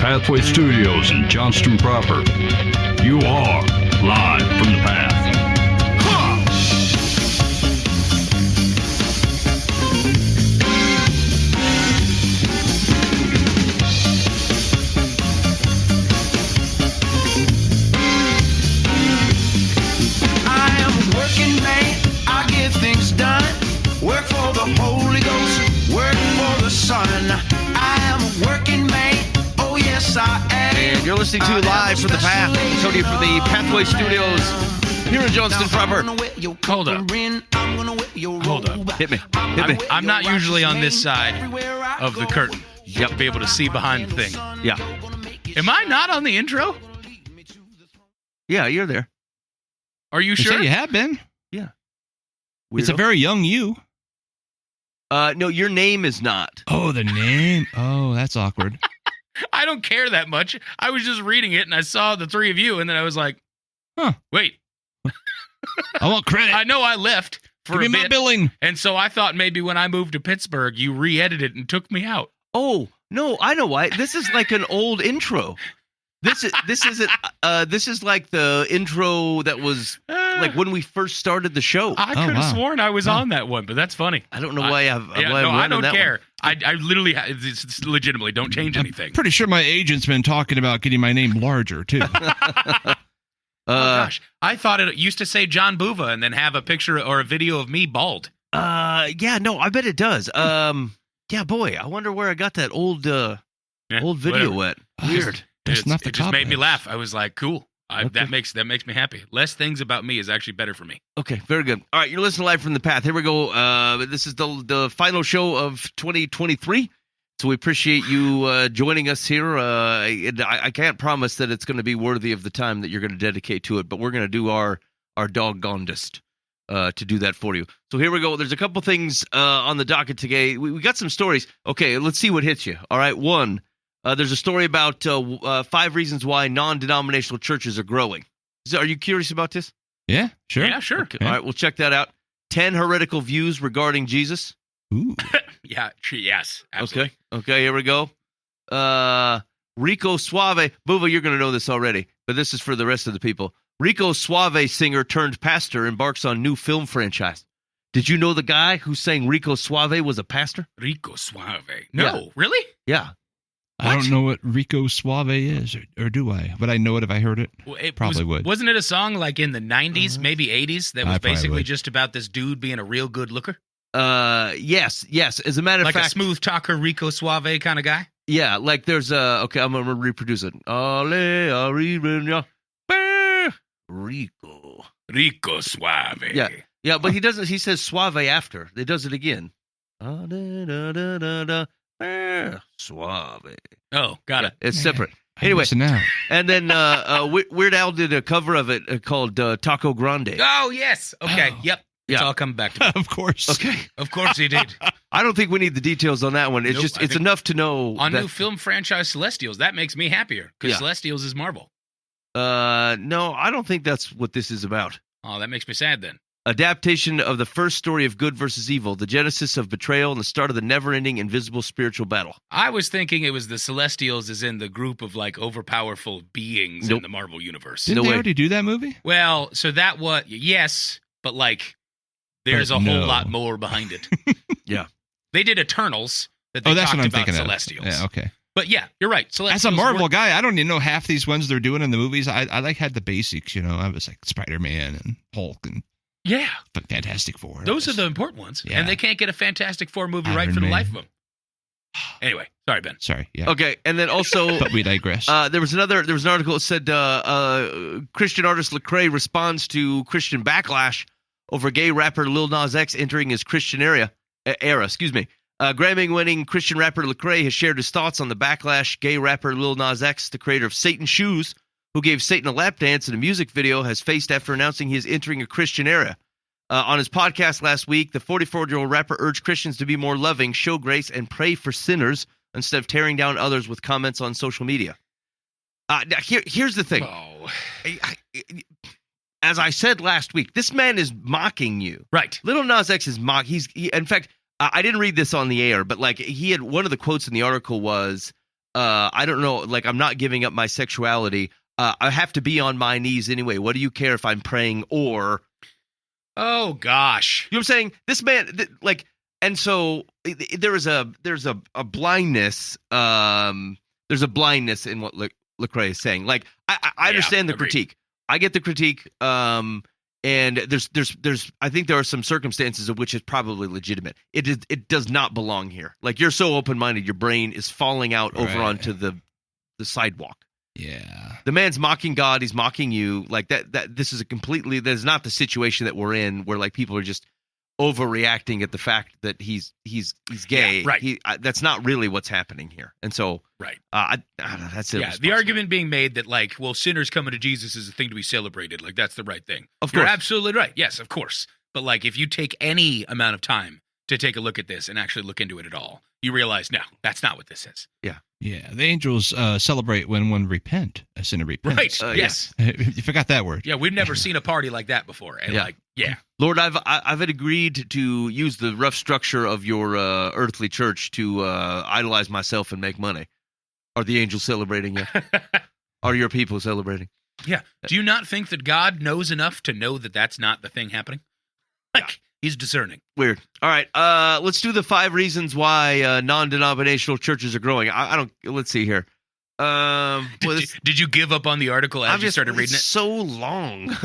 Pathway Studios in Johnston proper. You are live from the path. I am a working man, I get things done. Work for the Holy Ghost, work for the Son. I am a working man, oh yes I am. And you're listening to Live from the Path. Tony from the Pathway Studios here in Johnston proper. Hold up. Hold up. Hit me. Hit me. I'm not usually on this side of the curtain. You have to be able to see behind the thing. Yeah. Am I not on the intro? Yeah, you're there. Are you sure? Say you have been. Yeah. It's a very young you. No, your name is not. Oh, the name. Oh, that's awkward. I don't care that much. I was just reading it, and I saw the three of you, and then I was like, Huh. Wait. I want credit. I know I left for Give me a my bit, billing. and so I thought maybe when I moved to Pittsburgh, you re-edited it and took me out. Oh, no, I know why. This is like an old intro. This is like the intro that was like when we first started the show. I could have wow. sworn I was on that one, but that's funny. I don't know why I don't care. I literally, it's legitimately don't change anything. Pretty sure my agent's been talking about getting my name larger, too. Oh gosh, I thought it used to say John Buva and then have a picture or a video of me bald. Yeah, no, I bet it does. Yeah, boy, I wonder where I got that old video whatever. at. Weird. It just made me laugh. I was like, cool. Okay. That makes me happy. Less things about me is actually better for me. Okay, very good. All right, you're listening live from the Path. Here we go. This is the final show of 2023. So we appreciate you joining us here. I can't promise that it's going to be worthy of the time that you're going to dedicate to it, but we're going to do our doggonedest to do that for you. So here we go. There's a couple things on the docket today. We got some stories. Okay, let's see what hits you. All right, one. There's a story about 5 reasons why non-denominational churches are growing. Are you curious about this? Yeah, sure. Yeah, sure. Okay. All right, we'll check that out. 10 heretical views regarding Jesus. Ooh. Yeah, yes, absolutely. Okay, here we go. Rico Suave. Buva, you're going to know this already, but this is for the rest of the people. Rico Suave singer turned pastor embarks on new film franchise. Did you know the guy who sang Rico Suave was a pastor? Rico Suave. No, Yeah. really? Yeah. I don't know what Rico Suave is, or do I? But I know it if I heard it. Well, it Probably would. Wasn't it a song like in the 90s, maybe 80s, that was I probably basically would. just about this dude being a real good looker? Yes. As a matter of Like fact, a smooth talker, Rico Suave kind of guy? yeah, like there's okay, I'm gonna reproduce it. Rico. Rico Suave. Yeah, but he doesn't. He says Suave after. He does it again. Suave. Oh, got it. It's separate. I Anyway, listen now. and then Weird Al did a cover of it called Taco Grande. Oh, yes. Okay. Oh. Yep. It's Yeah. all coming back to me. Of course. Okay. Of course he did. I don't think we need the details on that one. It's Nope, just I it's think- enough to know On that, new film franchise Celestials, that makes me happier because Yeah. Celestials is Marvel. no, I don't think that's what this is about. Oh, that makes me sad then. Adaptation of the first story of good versus evil, the genesis of betrayal, and the start of the never-ending invisible spiritual battle. I was thinking it was the Celestials as in the group of like overpowerful beings Nope. in the Marvel universe. Didn't No they way. already do that movie? Well, so that was, yes, but like there's But a whole no. lot more behind it. Yeah. They did Eternals that they That's talked what I'm about thinking Celestials. of. Yeah, okay. But yeah, you're right. As Celestials a Marvel were- guy, I don't even know half these ones they're doing in the movies. I like had the basics, I was like Spider-Man and Hulk and Yeah, Fantastic Four. those are the important ones. Yeah. And they can't get a Fantastic Four movie right Iron for the Man. life of them. Anyway, sorry, Ben. Sorry, yeah. Okay, and then also But we digress. there was an article that said Christian artist Lecrae responds to Christian backlash over gay rapper Lil Nas X entering his Christian era. Grammy-winning Christian rapper Lecrae has shared his thoughts on the backlash. Gay rapper Lil Nas X, the creator of Satan Shoes, who gave Satan a lap dance in a music video, has faced after announcing he is entering a Christian era. On his podcast last week, the 44-year-old rapper urged Christians to be more loving, show grace, and pray for sinners instead of tearing down others with comments on social media. Now here's the thing. Oh, As I said last week, this man is mocking you. right. Lil Nas X is in fact, I didn't read this on the air, but like he had one of the quotes in the article was, I don't know, like I'm not giving up my sexuality. I have to be on my knees anyway. What do you care if I'm praying or? Oh gosh, You know what I'm saying? This man, and so there's a blindness. There's a blindness in what Lecrae is saying. Like I understand the agreed. critique. I get the critique. And there's I think there are some circumstances of which it's probably legitimate. It does not belong here. Like you're so open-minded, your brain is falling out over onto the sidewalk. Yeah. The man's mocking God. He's mocking you. Like that. This is that's not the situation that we're in, where like people are just overreacting at the fact that he's gay. Yeah, right. That's not really what's happening here. And so, right. I don't know. That's it. Yeah, the argument being made that like, well, sinners coming to Jesus is a thing to be celebrated. Like that's the right thing. Of You're course. absolutely right. Yes, of course. But like, if you take any amount of time to take a look at this and actually look into it at all, you realize no, that's not what this is. Yeah. The angels celebrate when one repent, a sinner repents. Right. Yes. You forgot that word. Yeah, we've never seen a party like that before. And Yeah. Lord, I've agreed to use the rough structure of your earthly church to idolize myself and make money. Are the angels celebrating yet? Are your people celebrating? Yeah. Do you not think that God knows enough to know that that's not the thing happening? Like, he's discerning. Weird. All right. Let's do the 5 reasons why non-denominational churches are growing. I don't. Let's see here. Did you give up on the article as you started reading it? So long.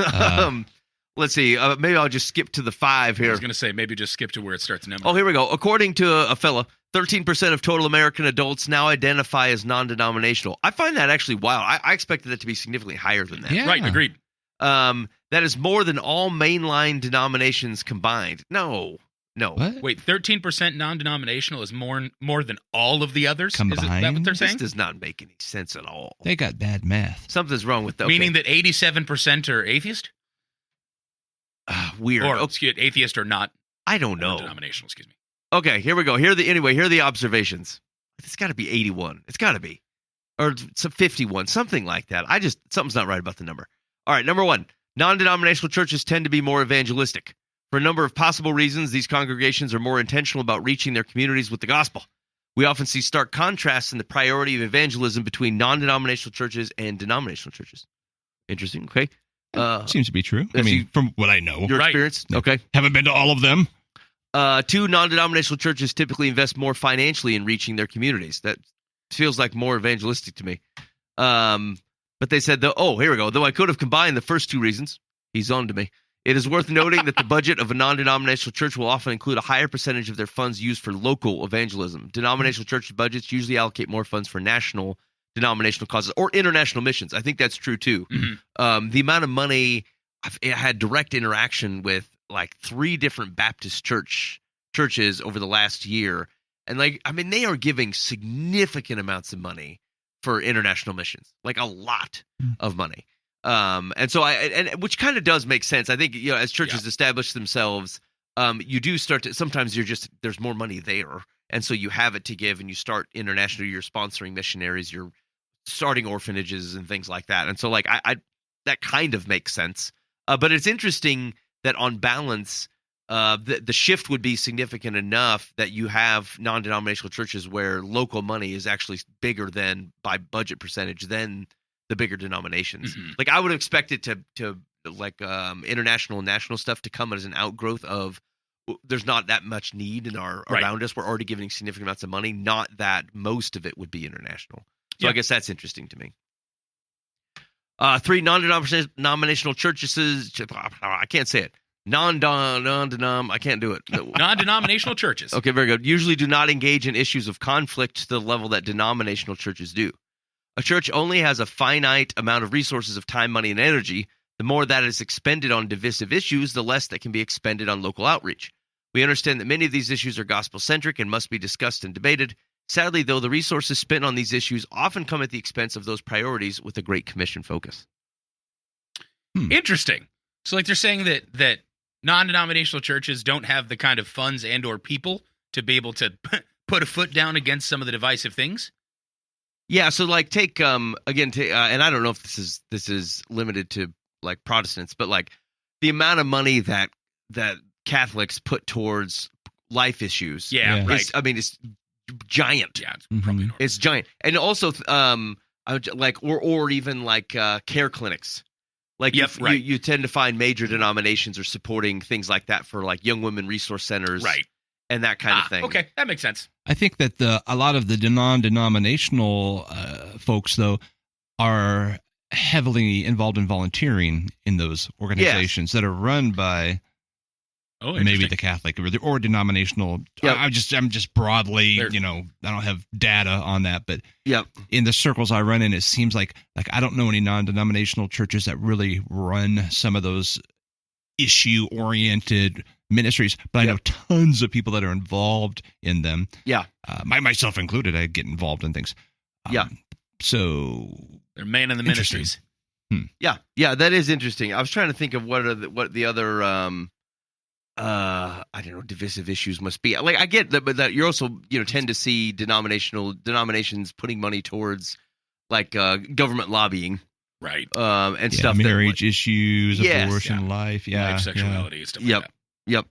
Let's see. Maybe I'll just skip to the 5 here. I was going to say, maybe just skip to where it starts numbering. Oh, here we go. According to a fella, 13% of total American adults now identify as non-denominational. I find that actually wild. I expected that to be significantly higher than that. Yeah. Right, agreed. That is more than all mainline denominations combined. No. What? Wait, 13% non-denominational is more than all of the others? Is that what Combined? they're This saying? does not make any sense at all. They got bad math. Something's wrong with that. Meaning that 87% are atheist? Weird. Or, Oh, excuse atheist or not I don't know. denominational, excuse me. Okay, here we go. Here are the observations. It's got to be 81. It's got to be. Or some 51, something like that. Something's not right about the number. All right, number 1. Non-denominational churches tend to be more evangelistic. For a number of possible reasons, these congregations are more intentional about reaching their communities with the gospel. We often see stark contrasts in the priority of evangelism between non-denominational churches and denominational churches. Interesting, okay? Seems to be true. I as mean, you- from what I know. Your Right. experience? Okay. Haven't been to all of them. 2, non-denominational churches typically invest more financially in reaching their communities. That feels like more evangelistic to me. But they said, here we go. Though I could have combined the first 2 reasons, he's on to me. It is worth noting that the budget of a non-denominational church will often include a higher percentage of their funds used for local evangelism. Denominational church budgets usually allocate more funds for national denominational causes or international missions. I think that's true too. Mm-hmm. The amount of money I had direct interaction with like 3 different Baptist churches over the last year, and they are giving significant amounts of money for international missions, like a lot of money. And so which kind of does make sense. I think, as churches establish themselves, you do start to, sometimes there's more money there. And so you have it to give and you start international, you're sponsoring missionaries, you're starting orphanages and things like that. And so that kind of makes sense. But it's interesting that on balance, the shift would be significant enough that you have non-denominational churches where local money is actually bigger than by budget percentage than the bigger denominations. Mm-hmm. Like I would expect it to international and national stuff to come as an outgrowth of there's not that much need in around us. We're already giving significant amounts of money. Not that most of it would be international. So I guess that's interesting to me. 3, non-denominational churches. I can't say it. I can't do it. Non-denominational churches. Okay, very good. Usually do not engage in issues of conflict to the level that denominational churches do. A church only has a finite amount of resources of time, money, and energy. The more that is expended on divisive issues, the less that can be expended on local outreach. We understand that many of these issues are gospel-centric and must be discussed and debated. Sadly, though, the resources spent on these issues often come at the expense of those priorities with a Great Commission focus. Interesting. So they're saying that non-denominational churches don't have the kind of funds and or people to be able to put a foot down against some of the divisive things? Yeah, so take and I don't know if this is limited to like Protestants, but like the amount of money that Catholics put towards life issues. Yeah, right. It's giant. Yeah, it's probably enormous. It's giant, and also or even like care clinics. Like you tend to find major denominations are supporting things like that for like young women resource centers, Right. and that kind of thing. Okay, that makes sense. I think that a lot of the non-denominational folks, though, are heavily involved in volunteering in those organizations that are run by maybe the Catholic or denominational. Yep. I'm just broadly, I don't have data on that, but in the circles I run in, it seems like I don't know any non-denominational churches that really run some of those issue-oriented ministries, but I know tons of people that are involved in them. Yeah. Myself included, I get involved in things. So they're man in the ministries. Yeah, that is interesting. I was trying to think of what the other I don't know, divisive issues must be. Like I get that, but that you're also tend to see denominations putting money towards like government lobbying, right? And stuff, marriage issues, abortion, life, life, sexuality, stuff like that. Yep.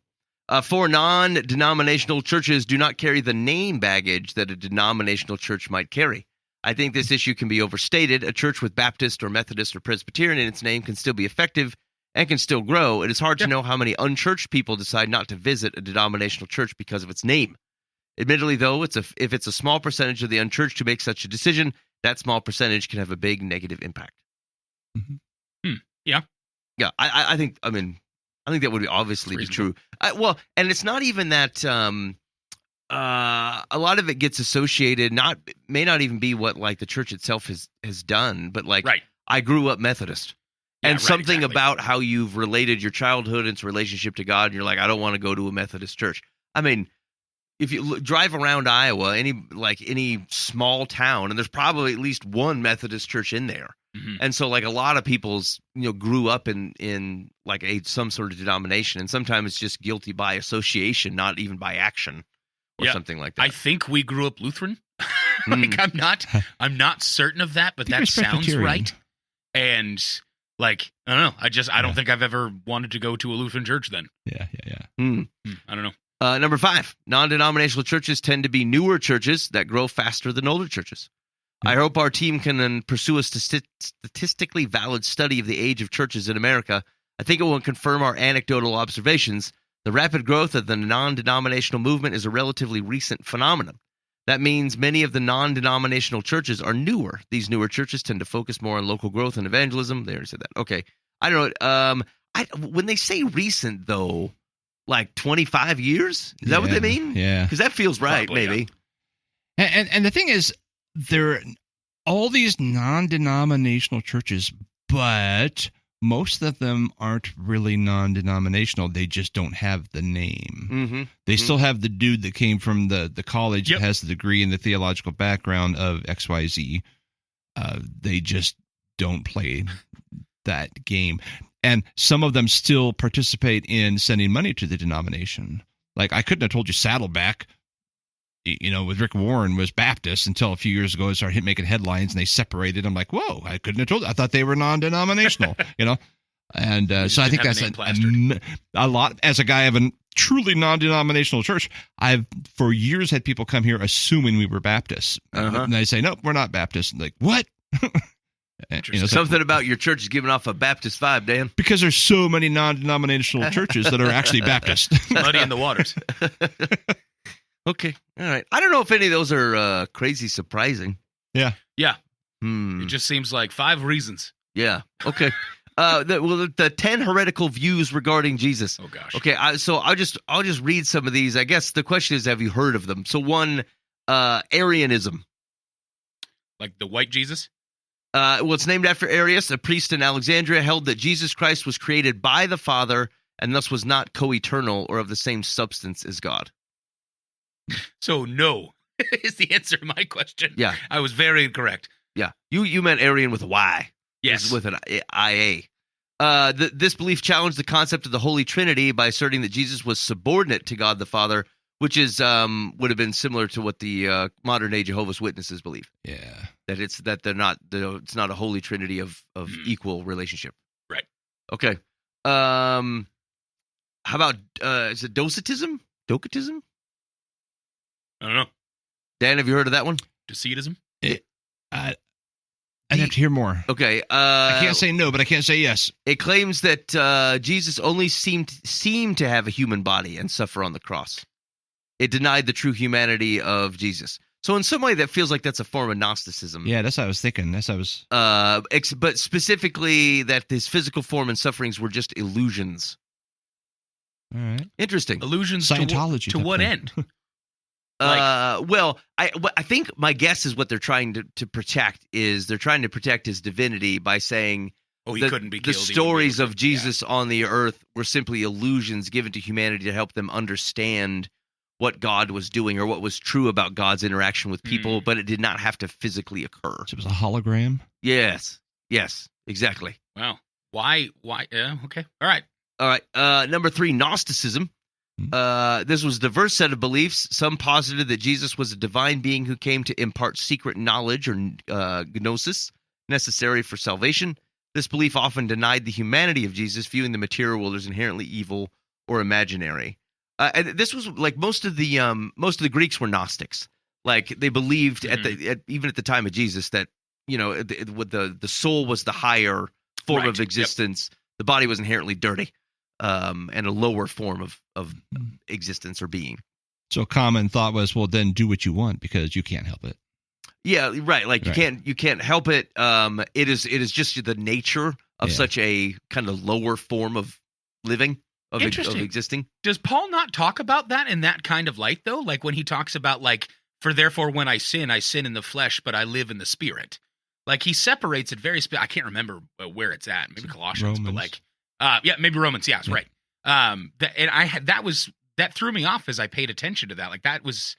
For non-denominational churches do not carry the name baggage that a denominational church might carry. I think this issue can be overstated. A church with Baptist or Methodist or Presbyterian in its name can still be effective and can still grow. It is hard to know how many unchurched people decide not to visit a denominational church because of its name. Admittedly, though, if it's a small percentage of the unchurched who make such a decision, that small percentage can have a big negative impact. Mm-hmm. Yeah. I think that would obviously be true. And it's not even that. A lot of it gets associated. May not even be what like the church itself has done, but like I grew up Methodist. And something about how you've related your childhood and its relationship to God, and you're like, I don't want to go to a Methodist church. I mean, if you drive around Iowa, any small town, and there's probably at least one Methodist church in there. Mm-hmm. And so, like a lot of people's, grew up in like some sort of denomination, and sometimes it's just guilty by association, not even by action, or something like that. I think we grew up Lutheran. I'm not certain of that, but that sounds right. And like, I don't know. I don't think I've ever wanted to go to a Lutheran church then. Yeah. I don't know. Number 5, non-denominational churches tend to be newer churches that grow faster than older churches. I hope our team can then pursue a statistically valid study of the age of churches in America. I think it will confirm our anecdotal observations. The rapid growth of the non-denominational movement is a relatively recent phenomenon. That means many of the non-denominational churches are newer. These newer churches tend to focus more on local growth and evangelism. They already said that. Okay. I don't know. When they say recent, though, like 25 years? Is that what they mean? Yeah. Because that feels right, probably, maybe. Yeah. And the thing is, there are all these non-denominational churches, but most of them aren't really non-denominational. They just don't have the name. Mm-hmm. They still have the dude that came from the college that has the degree and the theological background of XYZ. They just don't play that game. And some of them still participate in sending money to the denomination. Like, I couldn't have told you Saddleback, with Rick Warren was Baptist until a few years ago it started making headlines and they separated. I'm like, whoa, I couldn't have told you. I thought they were non-denominational, And so I think that's a lot. As a guy of a truly non-denominational church, I've for years had people come here assuming we were Baptists. And I say, nope, we're not Baptists. Like, what? Something about your church is giving off a Baptist vibe, Dan. Because there's so many non-denominational churches that are actually Baptist. Muddy in the waters. Okay. All right. I don't know if any of those are crazy surprising. Yeah. It just seems like 5 reasons. Yeah. Okay. The 10 heretical views regarding Jesus. Oh gosh. Okay. So I'll just read some of these. I guess the question is, have you heard of them? So one, Arianism. Like the white Jesus? It's named after Arius, a priest in Alexandria, held that Jesus Christ was created by the Father and thus was not co-eternal or of the same substance as God. So no is the answer to my question. Yeah. I was very incorrect. Yeah. You meant Arian with a Y. Yes. With an IA. This belief challenged the concept of the Holy Trinity by asserting that Jesus was subordinate to God the Father, which is would have been similar to what the modern day Jehovah's Witnesses believe. Yeah. That it's not a Holy Trinity of equal relationship. Right. Okay. How about is it Docetism? Docetism? I don't know. Dan, have you heard of that one? Docetism? I'd have to hear more. Okay. I can't say no, but I can't say yes. It claims that Jesus only seemed to have a human body and suffer on the cross. It denied the true humanity of Jesus. So in some way, that feels like that's a form of Gnosticism. Yeah, that's what I was thinking. But specifically that his physical form and sufferings were just illusions. All right. Interesting. Illusions Scientology. to what end? Well, I think my guess is what they're trying to protect is they're trying to protect his divinity by saying He couldn't be killed. The stories of Jesus on the earth were simply illusions given to humanity to help them understand what God was doing or what was true about God's interaction with people, but it did not have to physically occur. So it was a hologram? Yes, exactly. Wow. Why? Yeah, okay. All right. Number 3, Gnosticism. This was a diverse set of beliefs. Some posited that Jesus was a divine being who came to impart secret knowledge or gnosis necessary for salvation. This belief often denied the humanity of Jesus, viewing the material world as inherently evil or imaginary. And this was like most of the Greeks were Gnostics. Like they believed even at the time of Jesus that the soul was the higher form of existence. Yep. The body was inherently dirty. And a lower form of existence or being. So a common thought was, well, then do what you want because you can't help it. Yeah, right. Like you can't help it. It is just the nature of such a kind of lower form of living, of existing. Does Paul not talk about that in that kind of light though? Like when he talks about for therefore when I sin in the flesh, but I live in the spirit. Like he separates it very. I can't remember where it's at. Maybe Colossians, Romans. But maybe Romans. Yeah, right. That threw me off as I paid attention to that. Like that was,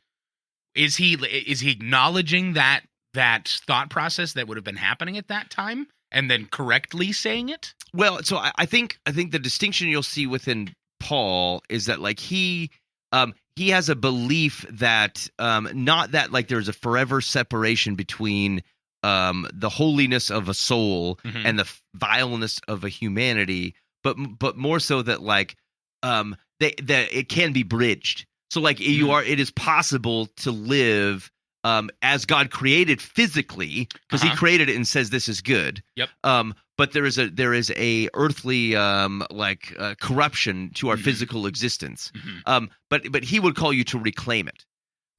is he acknowledging that thought process that would have been happening at that time and then correctly saying it? Well, so I think the distinction you'll see within Paul is that like he has a belief that not that like there's a forever separation between the holiness of a soul and the vileness of a humanity, but more so that like that it can be bridged. So like it is possible to live as God created physically because He created it and says this is good. Yep. But there is a earthly corruption to our physical existence. But He would call you to reclaim it.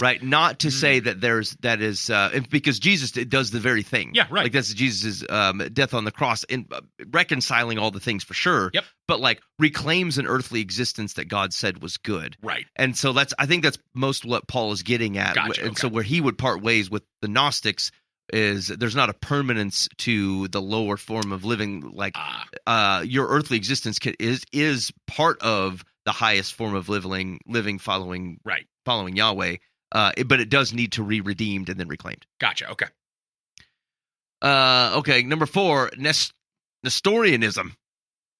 Right, not to say that that is because Jesus does the very thing. Yeah, right. Like that's Jesus' death on the cross in reconciling all the things for sure. Yep. But like reclaims an earthly existence that God said was good. Right. And so I think that's most what Paul is getting at. Gotcha, and so where he would part ways with the Gnostics is there's not a permanence to the lower form of living. Like your earthly existence is part of the highest form of living following Yahweh. But it does need to be redeemed and then reclaimed. Gotcha. Okay. Okay. Number 4, Nestorianism,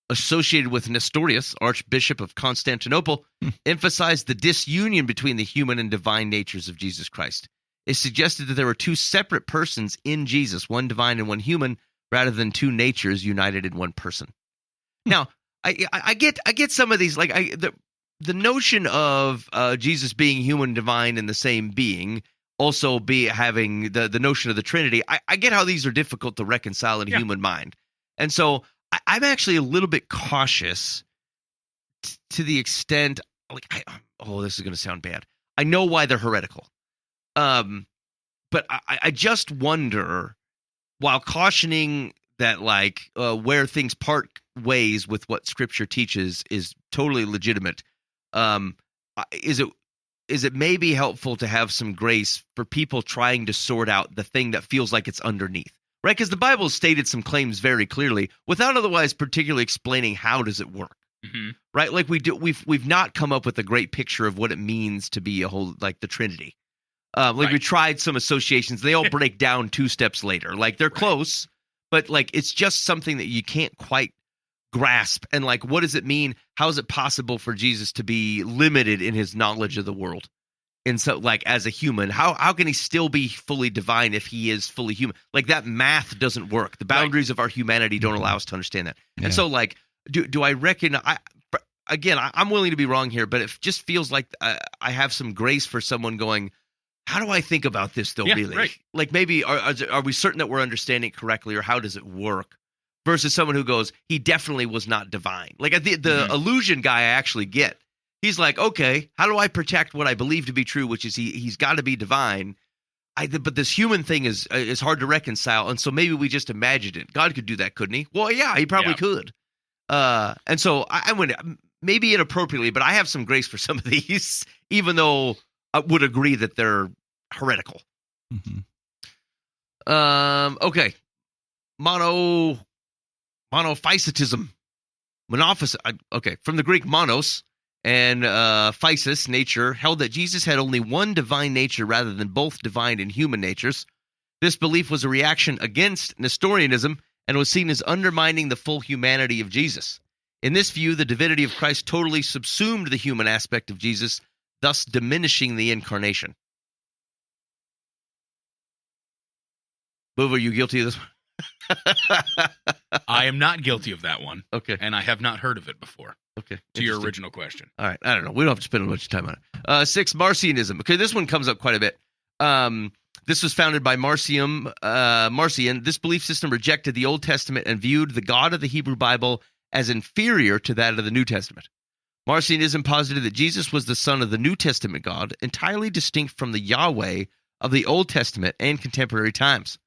associated with Nestorius, Archbishop of Constantinople, emphasized the disunion between the human and divine natures of Jesus Christ. It suggested that there were 2 separate persons in Jesus, one divine and one human, rather than 2 natures united in one person. Now, I get some of these the notion of Jesus being human and divine in the same being, also having the notion of the Trinity. I get how these are difficult to reconcile in a human mind. And so I'm actually a little bit cautious to the extent, this is going to sound bad. I know why they're heretical. But I just wonder, while cautioning that where things part ways with what Scripture teaches is totally legitimate, is it maybe helpful to have some grace for people trying to sort out the thing that feels like it's underneath, right? Because the Bible stated some claims very clearly without otherwise particularly explaining how does it work, right? Like we've not come up with a great picture of what it means to be a whole, like the Trinity. We tried some associations, they all break down 2 steps later. Like they're close, but like it's just something that you can't quite grasp. And like, what does it mean? How is it possible for Jesus to be limited in his knowledge of the world? And so like as a human, how can he still be fully divine if he is fully human? Like that math doesn't work. The boundaries of our humanity don't allow us to understand that. Yeah. And so like, do I reckon I'm willing to be wrong here, but it just feels like I have some grace for someone going, how do I think about this though? Yeah, really, right. like maybe are we certain that we're understanding it correctly, or how does it work? Versus someone who goes, he definitely was not divine. Like the illusion guy, I actually get. He's like, okay, how do I protect what I believe to be true, which is he's got to be divine. But this human thing is hard to reconcile, and so maybe we just imagined it. God could do that, couldn't he? Well, yeah, he probably could. And so I would maybe inappropriately, but I have some grace for some of these, even though I would agree that they're heretical. Okay, monophysitism, okay, from the Greek monos and physis, nature, held that Jesus had only one divine nature rather than both divine and human natures. This belief was a reaction against Nestorianism and was seen as undermining the full humanity of Jesus. In this view, the divinity of Christ totally subsumed the human aspect of Jesus, thus diminishing the incarnation. Boob, are you guilty of this one? I am not guilty of that one. Okay. And I have not heard of it before. Okay. To your original question. All right. I don't know. We don't have to spend a bunch of time on it. 6, Marcionism. Okay, this one comes up quite a bit. This was founded by Marcion. This belief system rejected the Old Testament and viewed the God of the Hebrew Bible as inferior to that of the New Testament. Marcionism posited that Jesus was the son of the New Testament God, entirely distinct from the Yahweh of the Old Testament and contemporary times.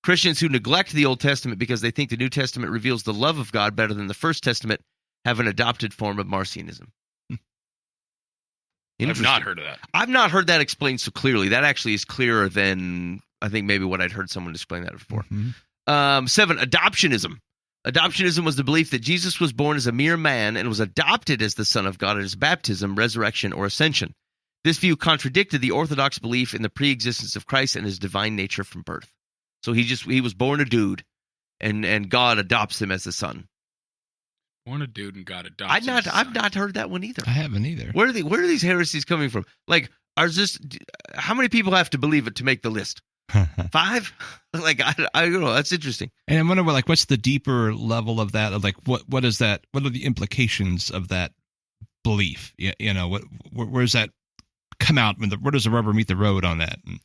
Christians who neglect the Old Testament because they think the New Testament reveals the love of God better than the First Testament have an adopted form of Marcionism. I've not heard of that. I've not heard that explained so clearly. That actually is clearer than I think maybe what I'd heard someone explain that before. 7, adoptionism. Adoptionism was the belief that Jesus was born as a mere man and was adopted as the Son of God at his baptism, resurrection, or ascension. This view contradicted the Orthodox belief in the pre-existence of Christ and his divine nature from birth. So he was born a dude, and God adopts him as the son. Born a dude and God adopts him. I've not heard that one either. I haven't either. Where are these heresies coming from? Like, how many people have to believe it to make the list? 5? Like, I don't know. That's interesting. And I wonder what's the deeper level of that? Of like, what is that? What are the implications of that belief? You know, where does that come out? Where does the rubber meet the road on that? And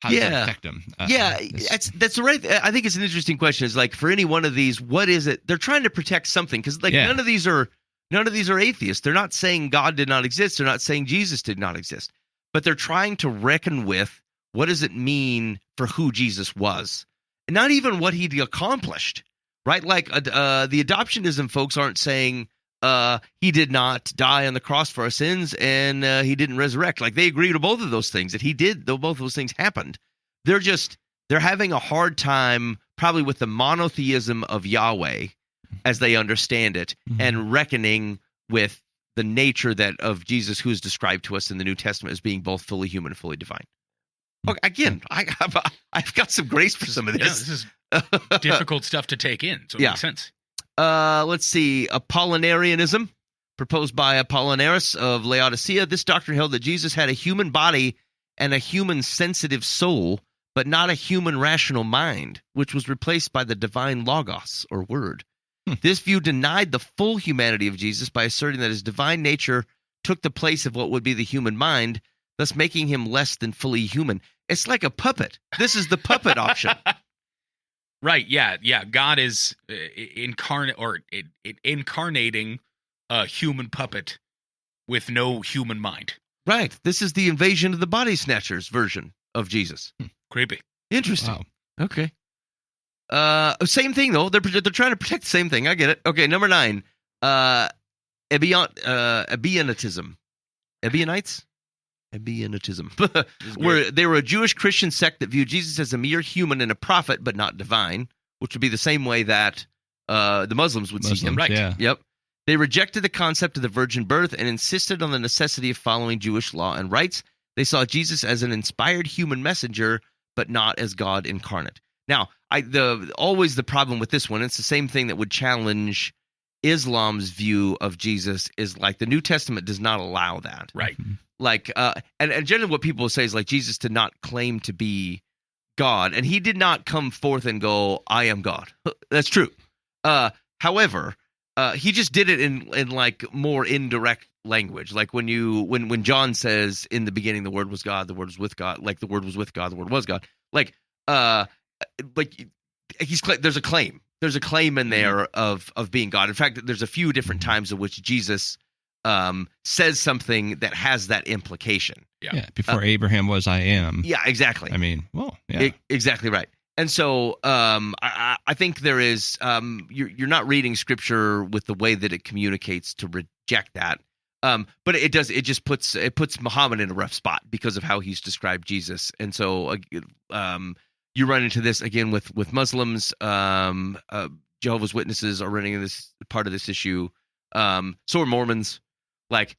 how does that affect them? That's the right. I think it's an interesting question. It's like, for any one of these, what is it? They're trying to protect something, because none of these are atheists. They're not saying God did not exist. They're not saying Jesus did not exist. But they're trying to reckon with, what does it mean for who Jesus was, and not even what he accomplished, right? Like the adoptionism folks aren't saying he did not die on the cross for our sins and he didn't resurrect. Like, they agree to both of those things, that he did, though both of those things happened. They're having a hard time probably with the monotheism of Yahweh as they understand it, and reckoning with the nature of Jesus, who is described to us in the New Testament as being both fully human and fully divine. Okay, again, I've got some grace for some of this. Yeah, this is difficult stuff to take in, so it makes sense. Let's see. Apollinarianism, proposed by Apollinaris of Laodicea. This doctrine held that Jesus had a human body and a human sensitive soul, but not a human rational mind, which was replaced by the divine logos, or word. This view denied the full humanity of Jesus by asserting that his divine nature took the place of what would be the human mind, thus making him less than fully human. It's like a puppet. This is the puppet option. Right, yeah. God is incarnating a human puppet with no human mind. Right. This is the Invasion of the Body Snatchers version of Jesus. Creepy. Interesting. Wow. Okay. Same thing though. They're trying to protect the same thing. I get it. Okay, number 9. Ebionitism. Ebionites? Ebionitism. Where they were a Jewish Christian sect that viewed Jesus as a mere human and a prophet, but not divine, which would be the same way that the Muslims would see him. Right. Yeah. Yep. They rejected the concept of the virgin birth and insisted on the necessity of following Jewish law and rites. They saw Jesus as an inspired human messenger, but not as God incarnate. Now, always the problem with this one, it's the same thing that would challenge Islam's view of Jesus, is like the New Testament does not allow that. Right. Like, and generally what people say is like, Jesus did not claim to be God, and he did not come forth and go, I am God. That's true. However, he just did it in like more indirect language. Like when John says in the beginning the Word was God, the Word was with God, like the Word was with God, the Word was God. Like there's a claim. There's a claim in there of being God. In fact, there's a few different times in which Jesus says something that has that implication. Yeah. Before Abraham was, I am. Yeah, exactly. I mean, well, yeah. Exactly right. And so I think there is you're not reading Scripture with the way that it communicates to reject that. But it does. It just puts Muhammad in a rough spot because of how he's described Jesus. And so you run into this again with Muslims. Jehovah's Witnesses are running this part of this issue. So are Mormons. Like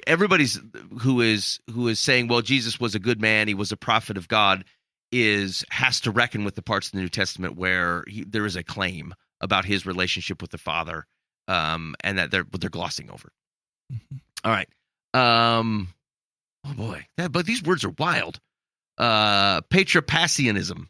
everybody's who is saying, well, Jesus was a good man, he was a prophet of God, has to reckon with the parts of the New Testament where there is a claim about his relationship with the Father, and that they're glossing over. Mm-hmm. All right. Oh boy, but these words are wild. Patripassianism.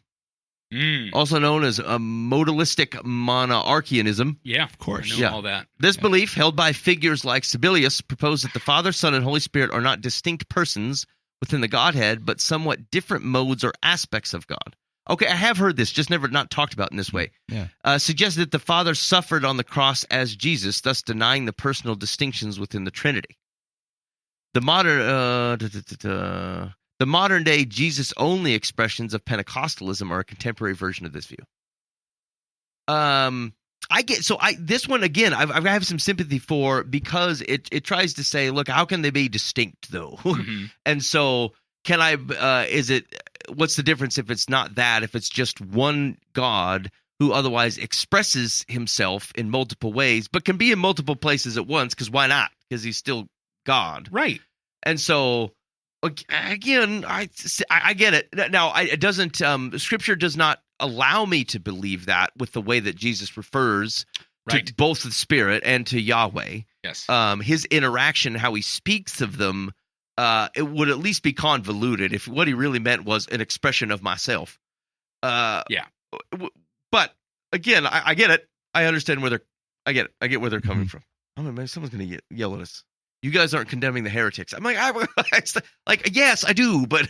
Also known as modalistic monarchianism. Yeah, of course. I know all that. This belief, held by figures like Sibelius, proposed that the Father, Son, and Holy Spirit are not distinct persons within the Godhead, but somewhat different modes or aspects of God. Okay, I have heard this, just never not talked about in this way. Yeah. Suggested that the Father suffered on the cross as Jesus, thus denying the personal distinctions within the Trinity. The modern day Jesus-only expressions of Pentecostalism are a contemporary version of this view. This one again, I have some sympathy for, because it tries to say, look, how can they be distinct though? Mm-hmm. And so what's the difference if it's not that, if it's just one God who otherwise expresses himself in multiple ways, but can be in multiple places at once? Because why not? Because he's still God. Right. And so again, I get it. Now, it doesn't. Scripture does not allow me to believe that with the way that Jesus refers to both the Spirit and to Yahweh. Yes. His interaction, how he speaks of them, it would at least be convoluted if what he really meant was an expression of myself. Yeah. But again, I get it. I understand where they're. I get where they're coming from. Oh, maybe someone's going to yell at us. You guys aren't condemning the heretics. I'm like, yes, I do, but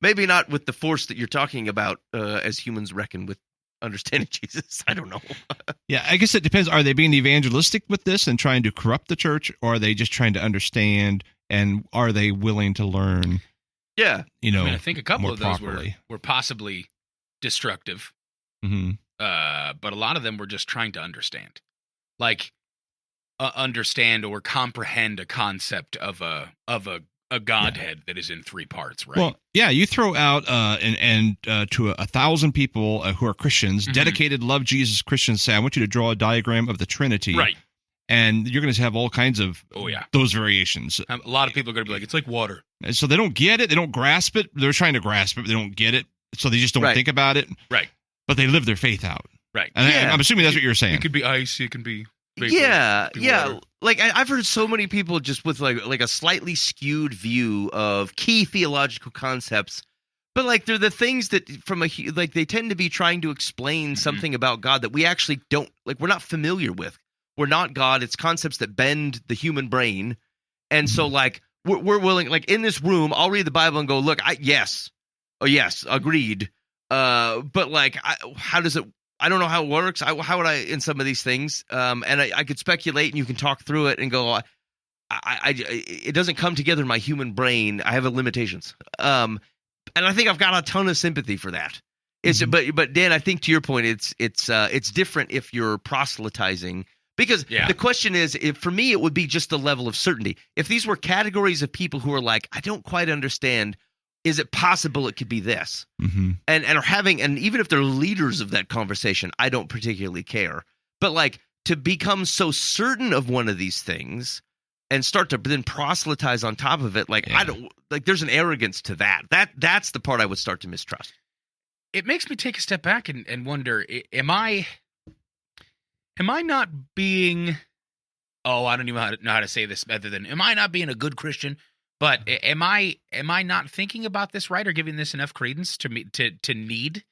maybe not with the force that you're talking about as humans reckon with understanding Jesus. I don't know. Yeah, I guess it depends. Are they being evangelistic with this and trying to corrupt the church, or are they just trying to understand, and are they willing to learn? Yeah. I think a couple of those were possibly destructive, but a lot of them were just trying to understand. Like, understand or comprehend a concept of a Godhead that is in three parts, right? Well, yeah, you throw out to 1,000 people who are Christians, dedicated, love Jesus Christians, say, I want you to draw a diagram of the Trinity, right? And you're going to have all kinds of those variations. A lot of people are going to be like, it's like water. And so they don't get it, they don't grasp it. They're trying to grasp it, but they don't get it, so they just don't think about it, right? But they live their faith out, right? And I'm assuming that's what you're saying. It could be ice, it can be. Yeah. Like I've heard so many people just with like a slightly skewed view of key theological concepts, but like they're the things that they tend to be trying to explain something about God that we actually don't like. We're not familiar with. We're not God. It's concepts that bend the human brain, and so like we're willing. Like in this room, I'll read the Bible and go, look, yes, agreed. But like, how does it? I don't know how it works. How would I in some of these things? And I could speculate, and you can talk through it and go, it doesn't come together in my human brain. I have limitations. And I think I've got a ton of sympathy for that. But Dan, I think to your point, it's different if you're proselytizing, because the question is, for me, it would be just the level of certainty. If these were categories of people who are like, I don't quite understand. Is it possible it could be this? And are having, and even if they're leaders of that conversation, I don't particularly care. But like to become so certain of one of these things and start to then proselytize on top of it, like I don't like. There's an arrogance to that. That's the part I would start to mistrust. It makes me take a step back and wonder: am I not being? Oh, I don't even know how to say this other than: am I not being a good Christian? But am I not thinking about this right, or giving this enough credence to need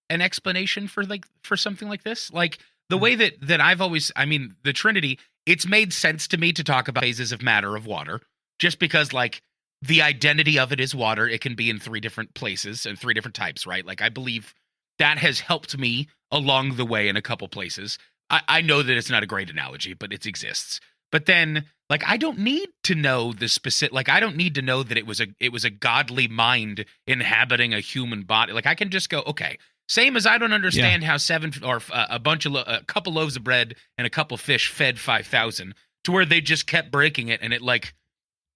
an explanation for something like this? Like the way that I've always, I mean, the Trinity, it's made sense to me to talk about phases of matter of water, just because like the identity of it is water. It can be in 3 different places and 3 different types, right? Like I believe that has helped me along the way in a couple places. I know that it's not a great analogy, but it exists. But then, like, I don't need to know the specific. Like, I don't need to know that it was a godly mind inhabiting a human body. Like, I can just go, okay. Same as I don't understand how 7 or a couple loaves of bread and a couple fish fed 5,000 to where they just kept breaking it, and it like,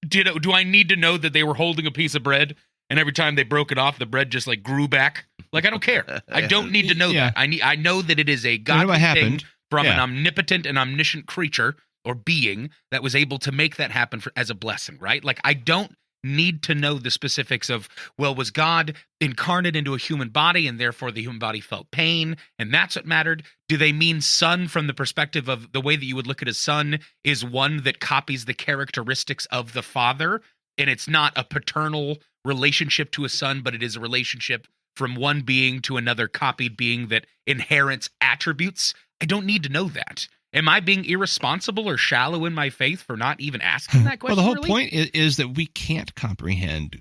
do I need to know that they were holding a piece of bread and every time they broke it off, the bread just like grew back? Like, I don't care. I don't need to know that. I know that it is a godly thing from an omnipotent and omniscient creature or being that was able to make that happen as a blessing, right? Like, I don't need to know the specifics of, well, was God incarnate into a human body and therefore the human body felt pain and that's what mattered? Do they mean son from the perspective of the way that you would look at a son is one that copies the characteristics of the father, and it's not a paternal relationship to a son, but it is a relationship from one being to another copied being that inherits attributes? I don't need to know that. Am I being irresponsible or shallow in my faith for not even asking that question? Well, the whole point is that we can't comprehend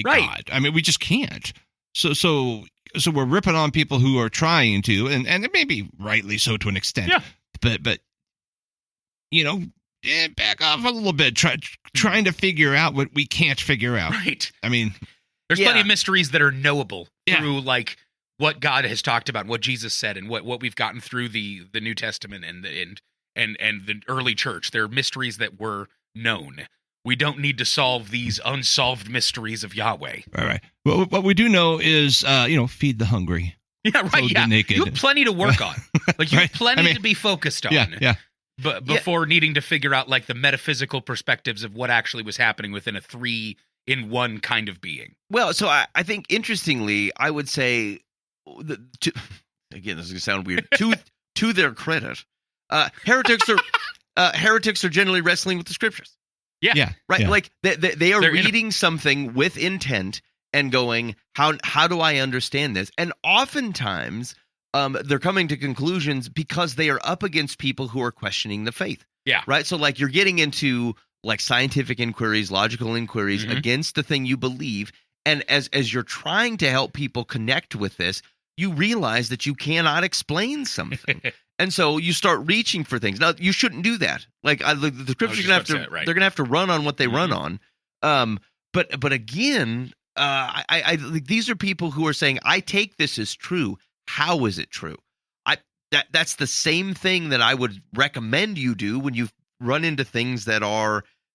God. I mean, we just can't. So we're ripping on people who are trying to, and maybe rightly so to an extent. Yeah. But you know, back off a little bit. Trying to figure out what we can't figure out. Right. I mean, there's plenty of mysteries that are knowable through like what God has talked about, what Jesus said, and what we've gotten through the New Testament and the early church. There are mysteries that were known. We don't need to solve these unsolved mysteries of Yahweh. Right. Well, what we do know is, feed the hungry. Yeah, right. Yeah, naked. You have plenty to work on. Like you have plenty to be focused on. Yeah. But before needing to figure out like the metaphysical perspectives of what actually was happening within a 3-in-1 kind of being. Well, so I think interestingly, I would say. Again, this is gonna sound weird. To their credit, heretics are generally wrestling with the scriptures. Yeah. Right. Yeah. Like they are reading something with intent and going, how do I understand this? And oftentimes, they're coming to conclusions because they are up against people who are questioning the faith. Yeah. Right. So like you're getting into like scientific inquiries, logical inquiries against the thing you believe. And as you're trying to help people connect with this, you realize that you cannot explain something. And so you start reaching for things. Now, you shouldn't do that. Like the scriptures they're going to have to run on what they run on. But again, I these are people who are saying, I take this as true. How is it true? That's the same thing that I would recommend you do when you run into things that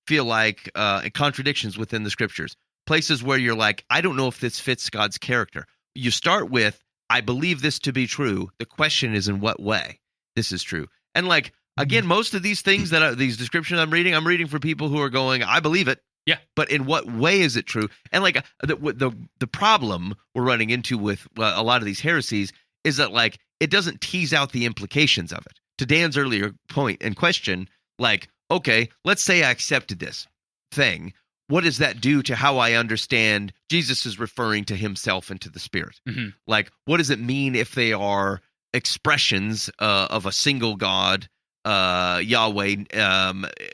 feel like contradictions within the scriptures. Places where you're like, I don't know if this fits God's character. You start with, I believe this to be true. The question is in what way this is true. And like, again, most of these things these descriptions I'm reading for people who are going, I believe it. Yeah. But in what way is it true? And like the problem we're running into with a lot of these heresies is that like, it doesn't tease out the implications of it. To Dan's earlier point and question, like, okay, let's say I accepted this thing. What does that do to how I understand Jesus is referring to himself and to the Spirit? Mm-hmm. Like, what does it mean if they are expressions of a single God, Yahweh,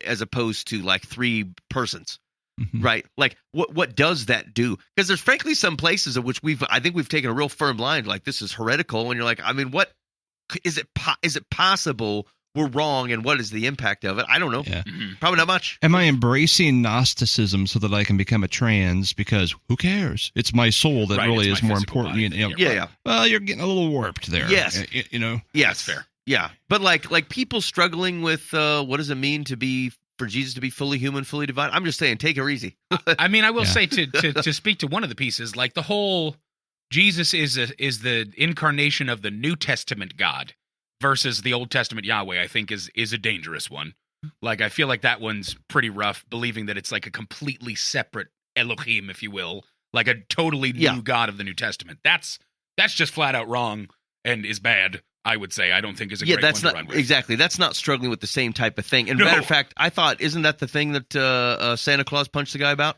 as opposed to like 3 persons, right? Like, what does that do? Because there's frankly some places in which I think we've taken a real firm line, like this is heretical, and you're like, I mean, what is it? Is it possible we're wrong, and what is the impact of it? I don't know. Yeah. Probably not much. Am I embracing Gnosticism so that I can become a trans? Because who cares? It's my soul that really is more important. Yeah. Well, you're getting a little warped there. Yes. Yes, that's fair. Yeah, but like people struggling with what does it mean for Jesus to be fully human, fully divine? I'm just saying, take it easy. I mean, I will say to speak to one of the pieces, like the whole Jesus is the incarnation of the New Testament God versus the Old Testament Yahweh, I think is a dangerous one. Like, I feel like that one's pretty rough, believing that it's like a completely separate Elohim, if you will, like a totally new God of the New Testament. That's just flat out wrong and is bad, I would say. I don't think is a great one to run with. Exactly. That's not struggling with the same type of thing. And matter of fact, I thought, isn't that the thing that Santa Claus punched the guy about?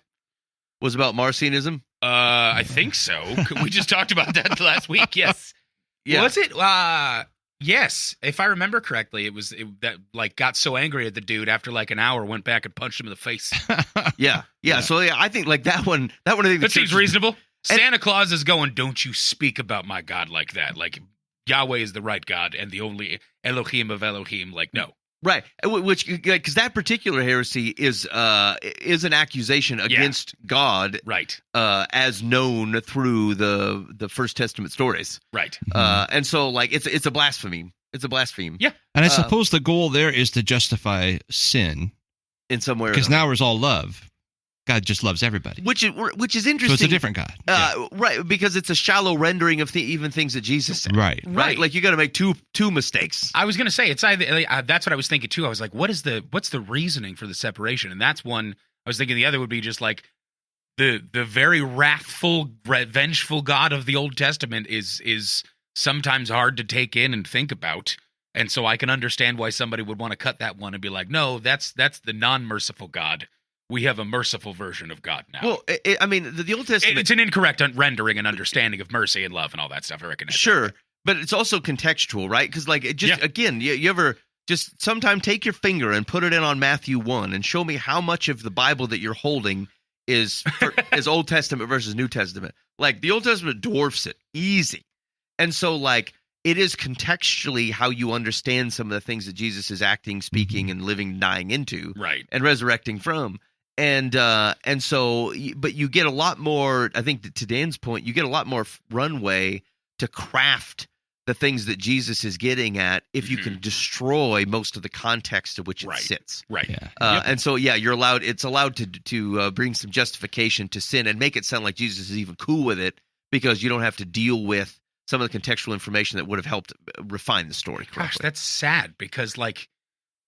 Was about Marcionism? I think so. We just talked about that last week. Yes. Yeah. Was it? Yes, if I remember correctly, that like got so angry at the dude after like an hour, went back and punched him in the face. Yeah. So I think like that one. I think That seems reasonable. Santa Claus is going, "Don't you speak about my God like that. Like Yahweh is the right God and the only Elohim of Elohim." Like, no. Right, which because that particular heresy is an accusation against God, right? As known through the First Testament stories, right? And so like it's a blasphemy. It's a blasphemy. Yeah, and I suppose the goal there is to justify sin in some way, because now it's all love. God just loves everybody, which is interesting. So it's a different God, right? Because it's a shallow rendering of even things that Jesus said. Right. Like you got to make two mistakes. I was going to say it's either that's what I was thinking too. I was like, what's the reasoning for the separation? And that's one I was thinking. The other would be just like the very wrathful, revengeful God of the Old Testament is sometimes hard to take in and think about. And so I can understand why somebody would want to cut that one and be like, no, that's the non-merciful God. We have a merciful version of God now. Well, I mean, the Old Testament... It's an incorrect rendering and understanding of mercy and love and all that stuff, I reckon. Sure, but it's also contextual, right? Because, like, again, you ever just sometime take your finger and put it in on Matthew 1 and show me how much of the Bible that you're holding is Old Testament versus New Testament. Like, the Old Testament dwarfs it. Easy. And so, like, it is contextually how you understand some of the things that Jesus is acting, speaking, and living, dying into. Right. And resurrecting from. And so, but you get a lot more, I think to Dan's point, you get a lot more runway to craft the things that Jesus is getting at if you can destroy most of the context of which it sits. Right. Yeah. And so, it's allowed to bring some justification to sin and make it sound like Jesus is even cool with it because you don't have to deal with some of the contextual information that would have helped refine the story correctly. Gosh, that's sad because, like,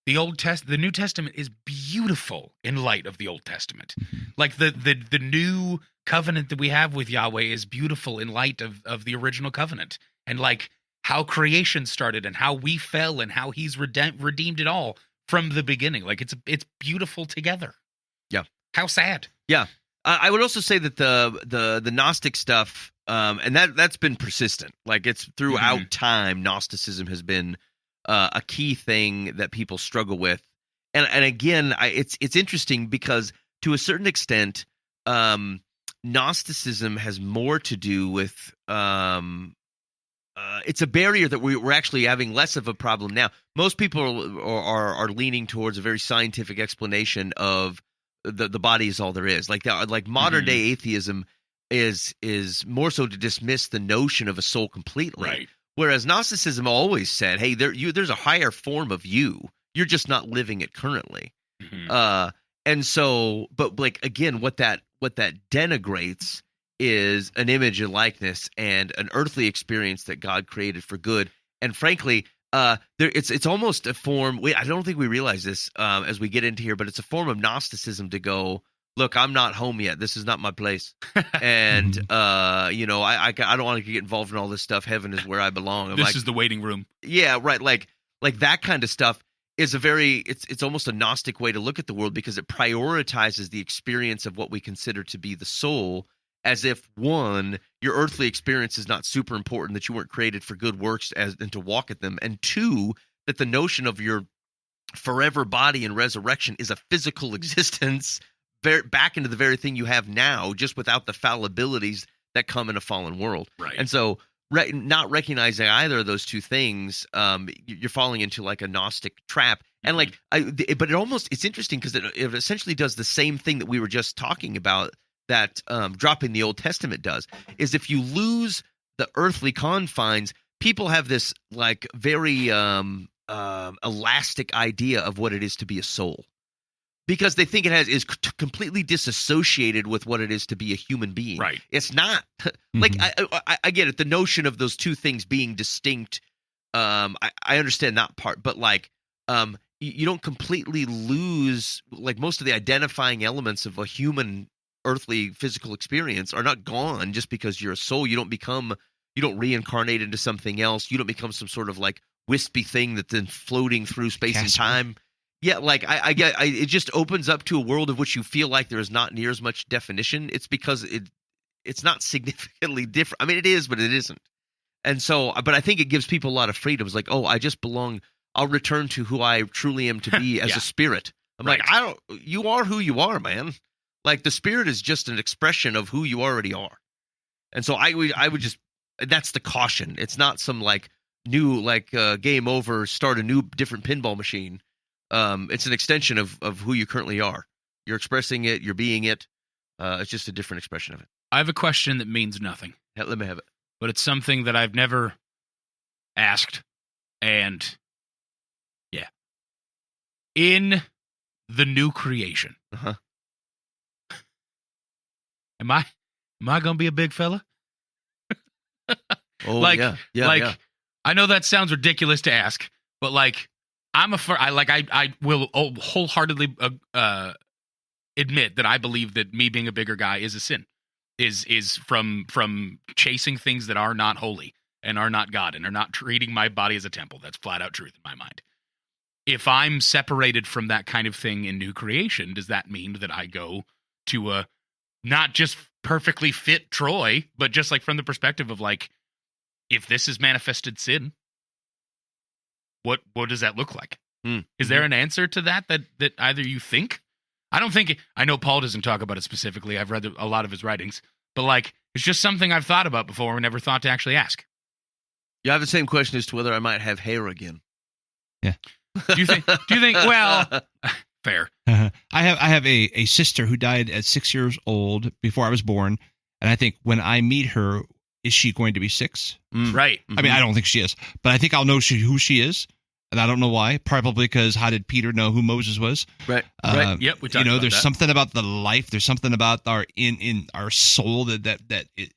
the New Testament is beautiful in light of the Old Testament. Like the new covenant that we have with Yahweh is beautiful in light of the original covenant, and like how creation started and how we fell and how He's redeemed it all from the beginning. Like it's beautiful together. Yeah. How sad. Yeah. I would also say that the Gnostic stuff, and that's been persistent. Like it's throughout time, Gnosticism has been a key thing that people struggle with, and again, it's interesting because to a certain extent, Gnosticism has more to do with it's a barrier that we're actually having less of a problem now. Most people are leaning towards a very scientific explanation of the body is all there is. Like modern day atheism is more so to dismiss the notion of a soul completely. Right. Whereas Gnosticism always said, hey, there's a higher form of you. You're just not living it currently. And so, but like, again, what that denigrates is an image and likeness and an earthly experience that God created for good. And frankly, it's almost a form, I don't think we realize this as we get into here, but it's a form of Gnosticism to go, look, I'm not home yet. This is not my place. And, I don't want to get involved in all this stuff. Heaven is where I belong. This is the waiting room. Yeah, right. Like that kind of stuff is it's almost a Gnostic way to look at the world because it prioritizes the experience of what we consider to be the soul as if, one, your earthly experience is not super important, that you weren't created for good works and to walk at them. And two, that the notion of your forever body and resurrection is a physical existence back into the very thing you have now, just without the fallibilities that come in a fallen world. Right. And so not recognizing either of those two things, you're falling into like a Gnostic trap. And like, but it's interesting because it essentially does the same thing that we were just talking about that dropping the Old Testament does, is if you lose the earthly confines, people have this like very elastic idea of what it is to be a soul. Because they think is completely disassociated with what it is to be a human being. Right. It's not. Like, I get it. The notion of those two things being distinct, I understand that part. But, like, you don't completely lose, like, most of the identifying elements of a human earthly physical experience are not gone just because you're a soul. You don't reincarnate into something else. You don't become some sort of, like, wispy thing that's then floating through space and time. Yeah, like it just opens up to a world of which you feel like there is not near as much definition. It's because it's not significantly different. I mean, it is, but it isn't. And so, but I think it gives people a lot of freedom. It's like, oh, I just belong. I'll return to who I truly am to be as Yeah. a spirit. I'm Right. like, you are who you are, man. Like the spirit is just an expression of who you already are. And so I would just, that's the caution. It's not some like new, like game over, start a new, different pinball machine. It's an extension of who you currently are. You're expressing it. You're being it. It's just a different expression of it. I have a question that means nothing, Let me have it. but it's something that I've never asked. And yeah, in the new creation, Uh-huh. am I gonna be a big fella? Oh, Like- yeah. Yeah. like, yeah. I know that sounds ridiculous to ask, but like, I will wholeheartedly admit that I believe that me being a bigger guy is a sin, is from chasing things that are not holy and are not God and are not treating my body as a temple. That's flat out truth in my mind. If I'm separated from that kind of thing in new creation, does that mean that I go to a not just perfectly fit Troy, but just like from the perspective of like, if this is manifested sin, what does that look like? Is there an answer to that either you think? I don't think I know Paul doesn't talk about it specifically. I've read a lot of his writings, but like it's just something I've thought about before and never thought to actually ask. You have the same question as to whether I might have hair again. Do you think? Well, fair. I have a sister who died at 6 years old before I was born, and I think when I meet her, is she going to be 6? Right. I mean, I don't think she is, but I think I'll know who she is, and I don't know why. Probably because how did Peter know who Moses was? Right. Right. Yep. We talked about there's that. something about the life. There's something about our in our soul that it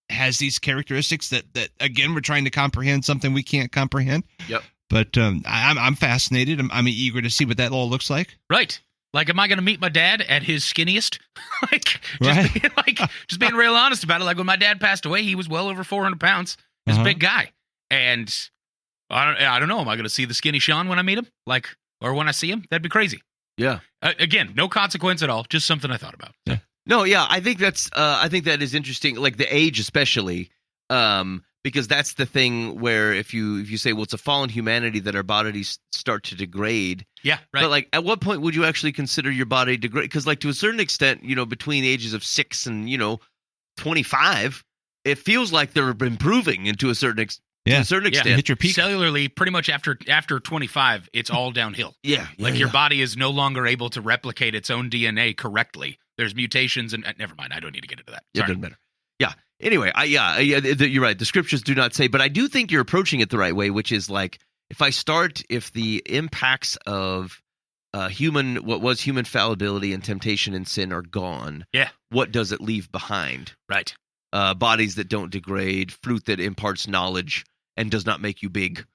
has these characteristics that again we're trying to comprehend something we can't comprehend. Yep. But I'm fascinated. I'm eager to see what that all looks like. Right. Like, am I going to meet my dad at his skinniest? Right. Just being real honest about it. Like when my dad passed away, he was well over 400 pounds. He's a big guy, and I don't know. Am I going to see the skinny Sean when I meet him? Like, or when I see him? That'd be crazy. Yeah. Again, no consequence at all. Just something I thought about. Yeah. No, yeah, I think that is interesting. Like the age, especially, because that's the thing where if you say, well, it's a fallen humanity that our bodies start to degrade. Yeah, right. But like, at what point would you actually consider your body degrade? Because like to a certain extent, between the ages of 6 and 25, it feels like they're improving, and to a certain extent. To a certain extent, hit your peak. Cellularly, pretty much after 25, it's all downhill. Yeah, Like your body is no longer able to replicate its own DNA correctly. There's mutations, and never mind. I don't need to get into that. It Sorry. doesn't matter. Yeah. Anyway, you're right. The scriptures do not say, but I do think you're approaching it the right way, which is like if the impacts of what was human fallibility and temptation and sin are gone. Yeah. What does it leave behind? Right. Bodies that don't degrade, fruit that imparts knowledge and does not make you big,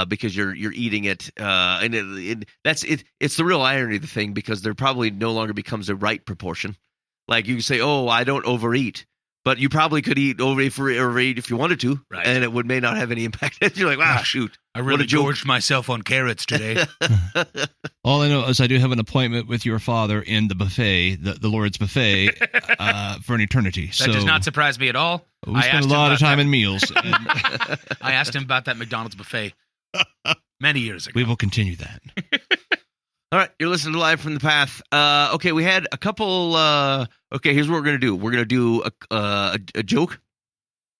because you're eating it. And that's it. It's the real irony of the thing, because there probably no longer becomes a right proportion. Like you can say, oh, I don't overeat. But you probably could overeat if you wanted to, Right. and it may not have any impact. You're like, wow, shoot. I What really a joke. gorged myself on carrots today. All I know is I do have an appointment with your father in the buffet, the Lord's buffet, for an eternity. That does not surprise me at all. We I spend asked a him lot of about time that- in meals. And I asked him about that McDonald's buffet many years ago. we will continue that. All right, you're listening to Live from the Path. Okay, we had a couple. Okay, here's what we're gonna do. We're gonna do a joke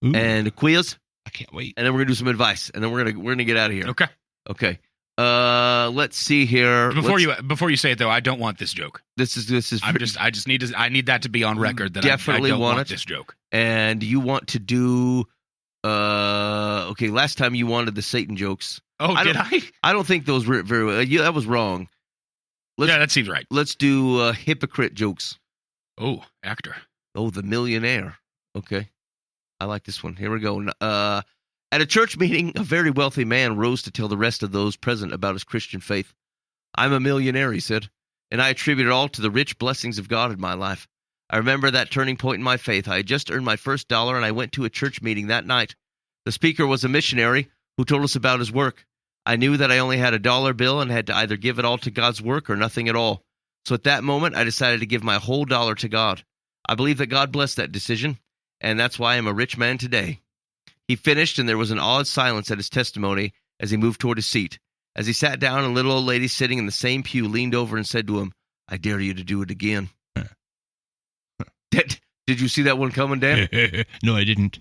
Ooh, and a quiz, I can't wait. and then we're gonna do some advice, and then we're gonna get out of here. Okay. Okay. Let's see here. Before you say it though, I don't want this joke. This is. I need that to be on record that Definitely I don't want want it. this joke. And you want to do. Okay. Last time you wanted the Satan jokes. Oh, did I? I don't think those were very well. That was wrong. Yeah, that seems right. Let's do hypocrite jokes. Oh, actor. Oh, the millionaire. Okay. I like this one. Here we go. At a church meeting, a very wealthy man rose to tell the rest of those present about his Christian faith. I'm a millionaire, he said, and I attribute it all to the rich blessings of God in my life. I remember that turning point in my faith. I had just earned my first $1, and I went to a church meeting that night. The speaker was a missionary who told us about his work. I knew that I only had $1 bill and had to either give it all to God's work or nothing at all. So at that moment, I decided to give my whole $1 to God. I believe that God blessed that decision, and that's why I'm a rich man today. He finished, and there was an awed silence at his testimony as he moved toward his seat. As he sat down, a little old lady sitting in the same pew leaned over and said to him, "I dare you to do it again." Did you see that one coming, Dan? No, I didn't.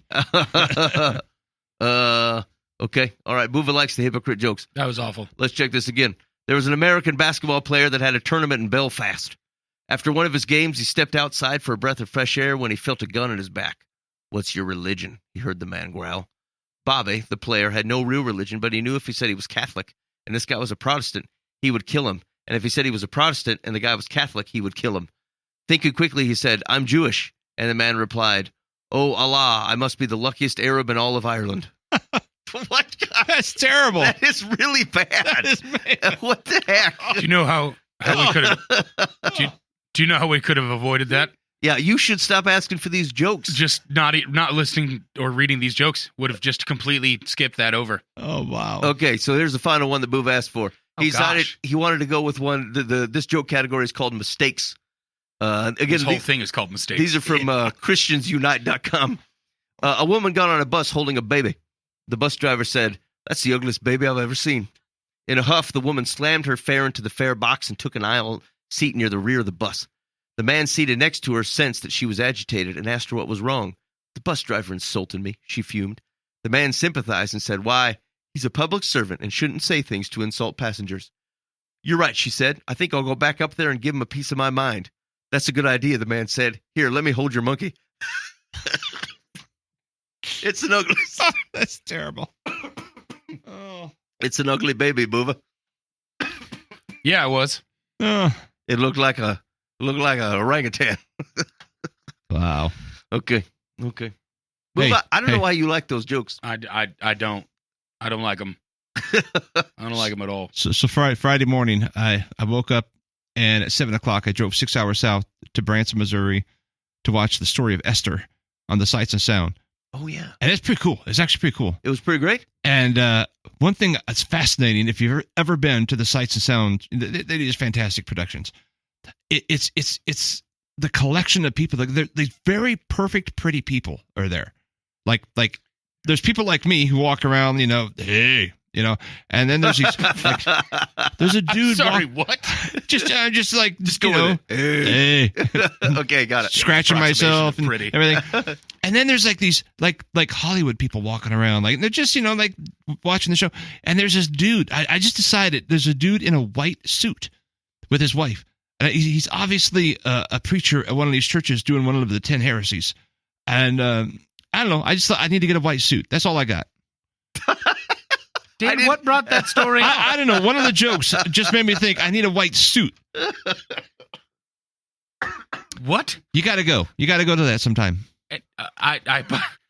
Okay. All right. Buva likes the hypocrite jokes. That was awful. Let's check this again. There was an American basketball player that had a tournament in Belfast. After one of his games, he stepped outside for a breath of fresh air when he felt a gun in his back. "What's your religion?" he heard the man growl. Bobby, the player, had no real religion, but he knew if he said he was Catholic and this guy was a Protestant, he would kill him. And if he said he was a Protestant and the guy was Catholic, he would kill him. Thinking quickly, he said, "I'm Jewish." And the man replied, "Oh, Allah, I must be the luckiest Arab in all of Ireland." What? That's terrible. That is really bad. That is bad. What the heck? Do you know how we could have? Do you know how we could have avoided that? Yeah, you should stop asking for these jokes. Just not listening or reading these jokes would have just completely skipped that over. Oh, wow. Okay, so here's the final one that Boov asked for. He wanted to go with one. This joke category is called mistakes. Again, this whole thing is called mistakes. These are from ChristiansUnite.com. A woman got on a bus holding a baby. The bus driver said, "That's the ugliest baby I've ever seen." In a huff, the woman slammed her fare into the fare box and took an aisle seat near the rear of the bus. The man seated next to her sensed that she was agitated and asked her what was wrong. "The bus driver insulted me," she fumed. The man sympathized and said, "Why, he's a public servant and shouldn't say things to insult passengers." "You're right," she said. "I think I'll go back up there and give him a piece of my mind." "That's a good idea," the man said. "Here, let me hold your monkey." It's an ugly... That's terrible. Oh. It's an ugly baby, Boova. Yeah, it was. It looked like a orangutan. Wow. Okay. Hey, I don't know why you like those jokes. I don't like them. I don't like them at all. So Friday morning, I woke up, and at 7:00, I drove 6 hours south to Branson, Missouri, to watch the story of Esther on the Sights and Sound. Oh, yeah. And it's pretty cool. It's actually pretty cool. It was pretty great. And one thing that's fascinating, if you've ever been to the Sights and Sound, they do just fantastic productions. It's the collection of people. These very perfect, pretty people are there. Like there's people like me who walk around, hey, and then there's these, there's a dude. Sorry, what? Just go hey. Okay, got it. Scratching myself and pretty. everything. And then there's like these like Hollywood people walking around, like they're just like watching the show. And there's this dude. I just decided there's a dude in a white suit with his wife. And he's obviously a preacher at one of these churches doing one of the 10 heresies. And I don't know. I just thought I need to get a white suit. That's all I got. Dan, what brought that story up? I don't know. One of the jokes just made me think I need a white suit. What? You got to go. You got to go to that sometime. I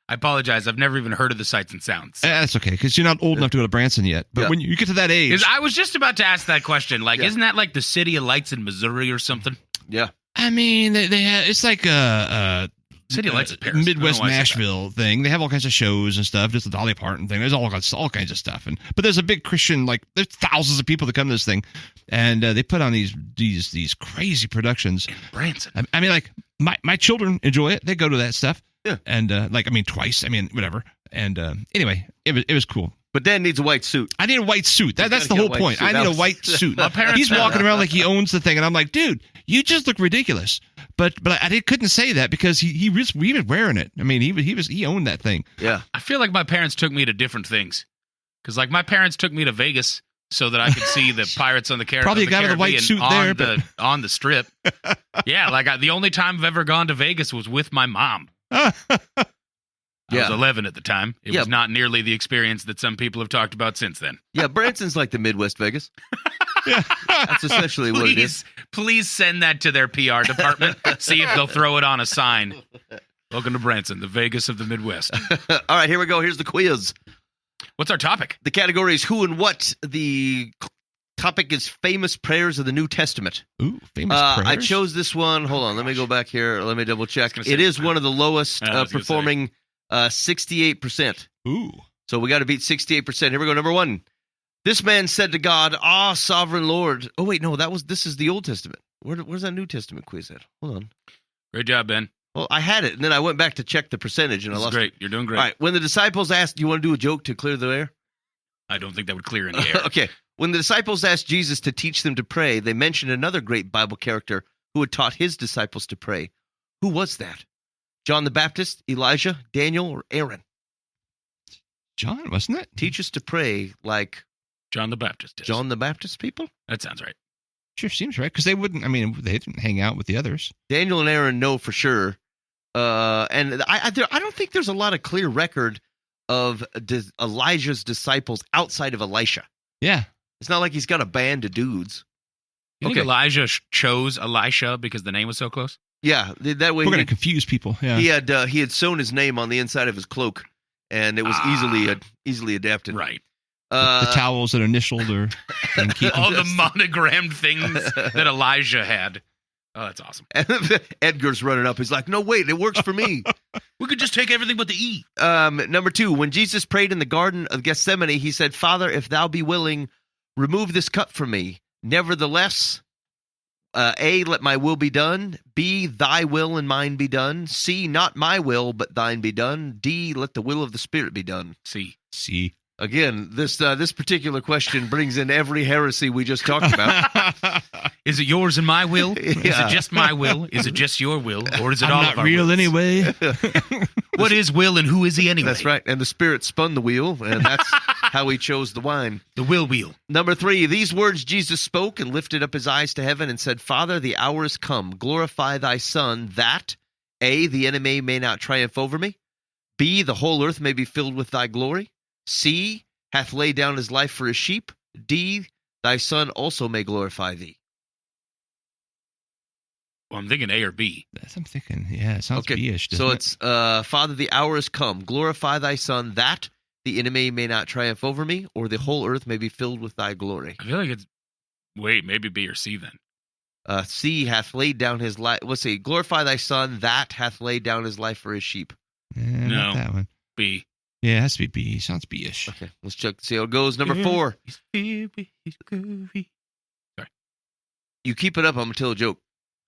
apologize. I've never even heard of the Sights and Sounds. That's okay, because you're not old enough to go to Branson yet. But when you get to that age... I was just about to ask that question. Isn't that like the City of Lights in Missouri or something? Yeah. I mean, they have... It's like a City of Lights is Paris. Midwest Nashville thing. They have all kinds of shows and stuff. Just the Dolly Parton thing. There's all kinds of stuff. But there's a big Christian, there's thousands of people that come to this thing, and they put on these crazy productions. In Branson. I mean, my children enjoy it. They go to that stuff. Yeah. And twice. I mean, whatever. And anyway, it was cool. But Dan needs a white suit. I need a white suit. That's the whole point. I need a white suit. My parents He's walking around like he owns the thing, and I'm like, dude, you just look ridiculous. But I couldn't say that because he was wearing it. I mean, he owned that thing. Yeah. I feel like my parents took me to different things. Because my parents took me to Vegas so that I could see the Pirates on the Caribbean. Probably a guy with a white suit there, on the strip. Yeah, the only time I've ever gone to Vegas was with my mom. I was 11 at the time. It was not nearly the experience that some people have talked about since then. Yeah, Branson's like the Midwest Vegas. That's essentially what it is. Please send that to their PR department. See if they'll throw it on a sign. Welcome to Branson, the Vegas of the Midwest. All right, here we go. Here's the quiz. What's our topic? The category is who and what. The topic is famous prayers of the New Testament. Ooh, famous prayers? I chose this one. Hold on. Let me go back here. Let me double check. It is one of the lowest performing, 68%. Ooh. So we got to beat 68%. Here we go. Number one. This man said to God, "Ah, sovereign Lord." Oh, wait, no, this is the Old Testament. Where's that New Testament quiz at? Hold on. Great job, Ben. Well, I had it, and then I went back to check the percentage, and I This is lost great. it. You're doing great. All right. When the disciples asked, "Do you want to do a joke to clear the air?" I don't think that would clear any air. Okay. When the disciples asked Jesus to teach them to pray, they mentioned another great Bible character who had taught his disciples to pray. Who was that? John the Baptist, Elijah, Daniel, or Aaron? John, wasn't it? Teach us to pray like John the Baptist did. John the Baptist people? That sounds right. Sure, seems right. Because they wouldn't, I mean, they didn't hang out with the others. Daniel and Aaron know for sure. And I don't think there's a lot of clear record of Elijah's disciples outside of Elisha. Yeah. It's not like he's got a band of dudes. You think Okay. Elijah chose Elisha because the name was so close? Yeah, that way We're going to confuse people. Yeah. he had sewn his name on the inside of his cloak, and it was easily adapted. Right. The towels that are initialed or and keep All the monogrammed things that Elijah had. Oh, that's awesome. Edgar's running up. He's like, "No, wait, it works for me." We could just take everything but the E. Number 2, when Jesus prayed in the Garden of Gethsemane, he said, "Father, if thou be willing, remove this cup from me. Nevertheless, A, let my will be done. B, thy will and mine be done. C, not my will, but thine be done. D, let the will of the Spirit be done." See. Again, this particular question brings in every heresy we just talked about. Is it yours and my will? Is Yeah. it just my will? Is it just your will? Or is it I'm all not of our real wills? anyway. What is will and who is he anyway? That's right. And the Spirit spun the wheel, and that's how he chose the wine. The will wheel. Number 3, these words Jesus spoke and lifted up his eyes to heaven and said, "Father, the hour is come. Glorify thy Son, that, A, the enemy may not triumph over me. B, the whole earth may be filled with thy glory. C, hath laid down his life for his sheep. D, thy Son also may glorify thee." Well, I'm thinking A or B. That's I'm thinking. Yeah, it sounds Okay, B-ish. so doesn't it's, "Father, the hour is come. Glorify thy Son, that the enemy may not triumph over me, or the whole earth may be filled with thy glory." I feel like it's... Wait, maybe B or C then. C, hath laid down his life. Let's see. "Glorify thy Son, that hath laid down his life for his sheep." it? No. Not that one. B. Yeah, it has to be B. Sounds B-ish. Okay, let's check to see how it goes. Number 4. Sorry. You keep it up, I'm going to tell a joke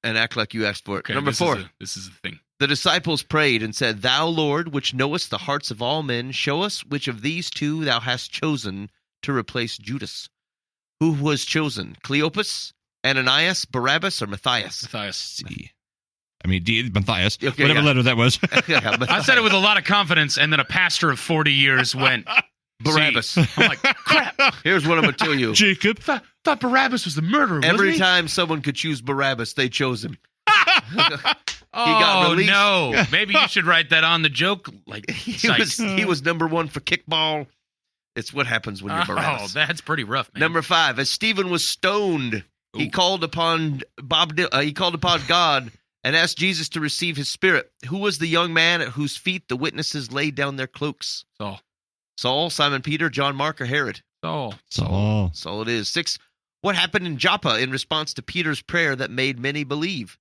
and act like you asked for it. Okay, Number 4. This is the thing. The disciples prayed and said, "Thou, Lord, which knowest the hearts of all men, show us which of these two thou hast chosen to replace Judas." Who was chosen? Cleopas, Ananias, Barabbas, or Matthias? Matthias. C. I mean, D, Matthias. Okay, whatever yeah. letter that was. Yeah, I Matthias. said it with a lot of confidence, and then a pastor of 40 years went, Barabbas. C. I'm like, crap. Here's what I'm going to tell you. Jacob. Thought Barabbas was the murderer, Every wasn't he? time someone could choose Barabbas, they chose him. Oh, got released. no. Maybe you should write that on the joke. Like, He was number 1 for kickball. It's what happens when you're oh, Barabbas. that's pretty rough, man. Number 5, as Stephen was stoned, he Ooh. called upon God and asked Jesus to receive his spirit. Who was the young man at whose feet the witnesses laid down their cloaks? Saul, Simon Peter, John Mark, or Herod? Saul. Saul it is. 6, what happened in Joppa in response to Peter's prayer that made many believe?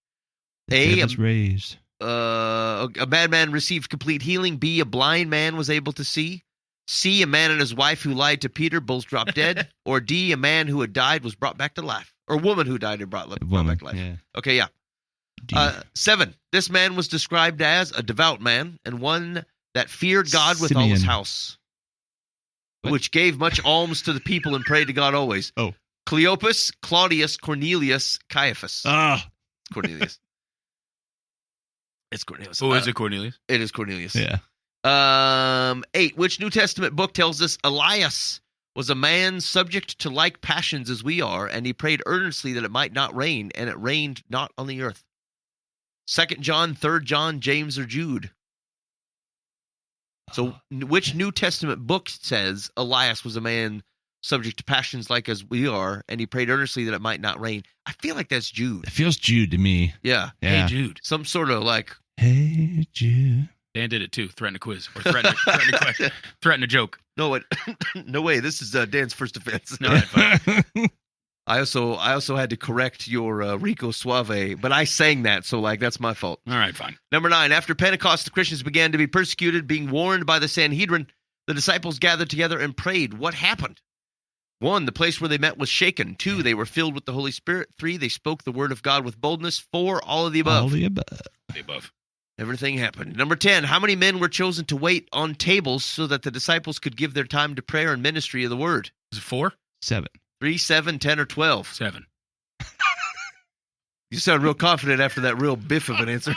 A, was raised. a madman received complete healing. B, a blind man was able to see. C, a man and his wife who lied to Peter both dropped dead. Or D, a man who had died was brought back to life. Or a woman who died and brought back to life. Yeah. Okay, yeah. D. 7, this man was described as a devout man and one that feared God with all his Simeon. house, What? which gave much alms to the people and prayed to God always. Oh. Cleopas, Claudius, Cornelius, Caiaphas. Cornelius. It's Cornelius. Who is it, Cornelius? It is Cornelius. Yeah. 8, which New Testament book tells us Elias was a man subject to like passions as we are, and he prayed earnestly that it might not rain, and it rained not on the earth? 2 John, 3 John, James, or Jude? So which New Testament book says Elias was a man subject to passions like as we are, and he prayed earnestly that it might not rain? I feel like that's Jude. It feels Jude to me. Yeah. Yeah. Hey, Jude. Some sort of like, Hey, Jude. Dan did it too. Threaten a quiz. Or threaten a question. Threaten a joke. no, no way. This is Dan's first offense. No, fine. I also had to correct your Rico Suave, but I sang that, so like that's my fault. All right, fine. Number 9, after Pentecost, the Christians began to be persecuted, being warned by the Sanhedrin. The disciples gathered together and prayed. What happened? 1, the place where they met was shaken. 2, they were filled with the Holy Spirit. 3, they spoke the word of God with boldness. 4, all of the above. All the above. The above. Everything happened. Number 10, how many men were chosen to wait on tables so that the disciples could give their time to prayer and ministry of the word? Is it 4? 7. 3, 7, 10, or 12? 7. You sound real confident after that real biff of an answer.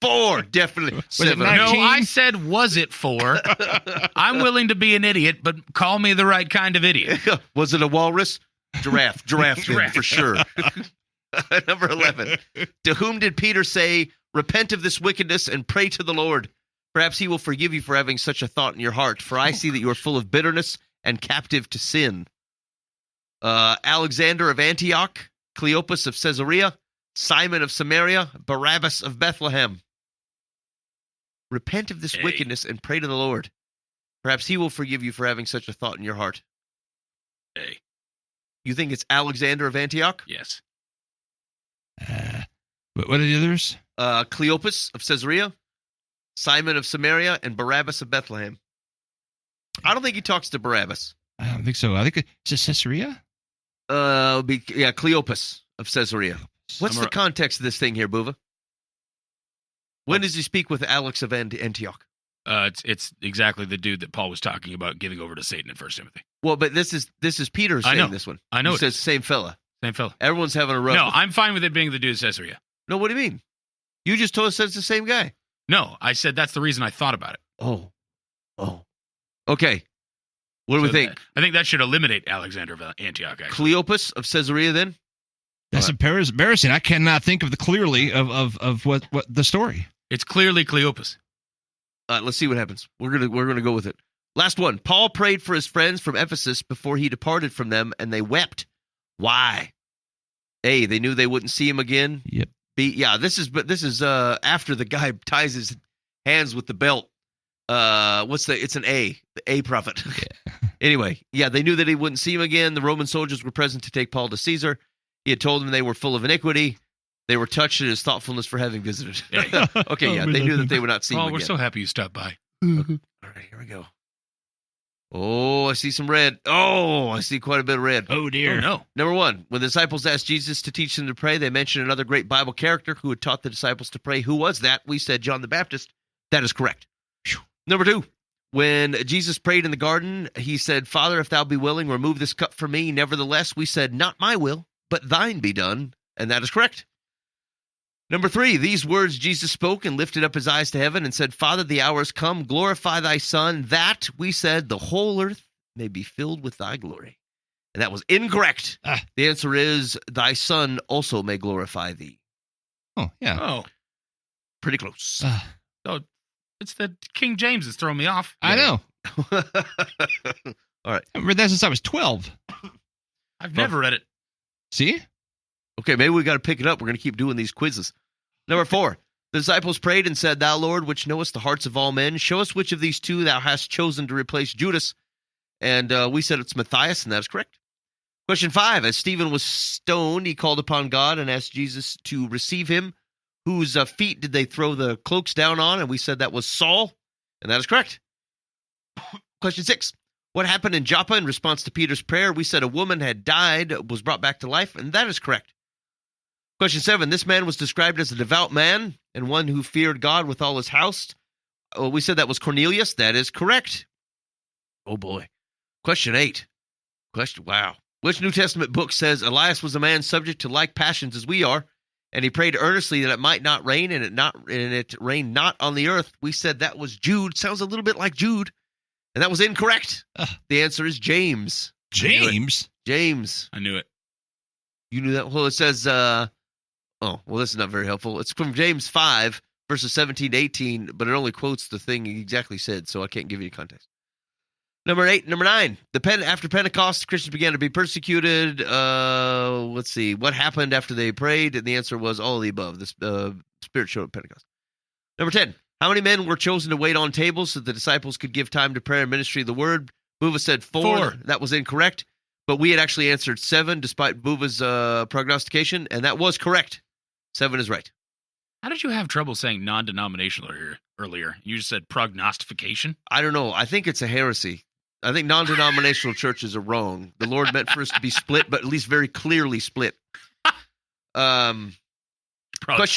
4, definitely. 7. it No, 19? I said, was it 4? I'm willing to be an idiot, but call me the right kind of idiot. Was it a walrus? Giraffe. Giraffe, then, Giraffe. for sure. Number 11. To whom did Peter say, repent of this wickedness and pray to the Lord? Perhaps he will forgive you for having such a thought in your heart, for I see that you are full of bitterness and captive to sin. Alexander of Antioch, Cleopas of Caesarea, Simon of Samaria, Barabbas of Bethlehem. Repent of this wickedness and pray to the Lord. Perhaps he will forgive you for having such a thought in your heart. A. You think it's Alexander of Antioch? Yes. What are the others? Cleopas of Caesarea, Simon of Samaria, and Barabbas of Bethlehem. I don't think he talks to Barabbas. I don't think so. I think it's Caesarea. Cleopas of Caesarea. What's I'm the context of this thing here, Buva? When does he speak with Alex of Antioch? It's exactly the dude that Paul was talking about giving over to Satan in 1 Timothy. Well, but this is Peter I saying know. this one. I know He it says is. same fella. Same fella. Everyone's having a rough. No, I'm fine with it being the dude at Caesarea. No, what do you mean? You just told us it's the same guy. No, I said that's the reason I thought about it. Oh. Okay. What do we So think? I think that should eliminate Alexander of Antioch, actually. Cleopas of Caesarea then? That's embarrassing. I cannot think of the clearly of what the story. It's clearly Cleopas. Let's see what happens. We're gonna go with it. Last one. Paul prayed for his friends from Ephesus before he departed from them, and they wept. Why? A, they knew they wouldn't see him again. Yep. B, yeah, this is after the guy ties his hands with the belt. It's an A. The A prophet. Yeah. Anyway, yeah, they knew that he wouldn't see him again. The Roman soldiers were present to take Paul to Caesar. He had told them they were full of iniquity. They were touched at his thoughtfulness for having visited. Okay, yeah, they knew that they would not see him Oh, again. we're so happy you stopped by. All right, here we go. Oh, I see some red. Oh, I see quite a bit of red. Oh dear. Oh, no. Number 1, when the disciples asked Jesus to teach them to pray, they mentioned another great Bible character who had taught the disciples to pray. Who was that? We said John the Baptist. That is correct. Number 2, when Jesus prayed in the garden, he said, Father, if thou be willing, remove this cup from me. Nevertheless, we said, not my will, but thine be done. And that is correct. Number 3, these words Jesus spoke and lifted up his eyes to heaven and said, Father, the hour is come, glorify thy Son, that, we said, the whole earth may be filled with thy glory. And that was incorrect. The answer is, thy Son also may glorify thee. Oh yeah. Oh, Pretty close. it's the King James that's throwing me off. I know. All right. I've read that since I was 12. I've never read it. See? Okay, maybe we got to pick it up. We're going to keep doing these quizzes. Number 4, the disciples prayed and said, Thou, Lord, which knowest the hearts of all men, show us which of these two thou hast chosen to replace Judas. And we said it's Matthias, and that is correct. Question 5, as Stephen was stoned, he called upon God and asked Jesus to receive him. Whose feet did they throw the cloaks down on? And we said that was Saul, and that is correct. Question 6, what happened in Joppa in response to Peter's prayer? We said a woman had died, was brought back to life, and that is correct. Question 7, this man was described as a devout man and one who feared God with all his house. We said that was Cornelius. That is correct. Oh, boy. Question 8. Wow. Which New Testament book says Elias was a man subject to like passions as we are, and he prayed earnestly that it might not rain, and it rained not on the earth? We said that was Jude. Sounds a little bit like Jude, and that was incorrect. The answer is James. James? James. I knew it. You knew that? Well, it says, this is not very helpful. It's from James 5, verses 17 to 18, but it only quotes the thing he exactly said, so I can't give you context. Number 9, after Pentecost, Christians began to be persecuted. Let's see, what happened after they prayed? And the answer was all of the above. The Spirit showed at Pentecost. Number 10, how many men were chosen to wait on tables so the disciples could give time to prayer and ministry of the word? Buva said 4. That was incorrect, but we had actually answered 7 despite Buva's prognostication, and that was correct. 7 is right. How did you have trouble saying non-denominational earlier? You just said prognostication? I don't know. I think it's a heresy. I think non-denominational churches are wrong. The Lord meant for us to be split, but at least very clearly split. Question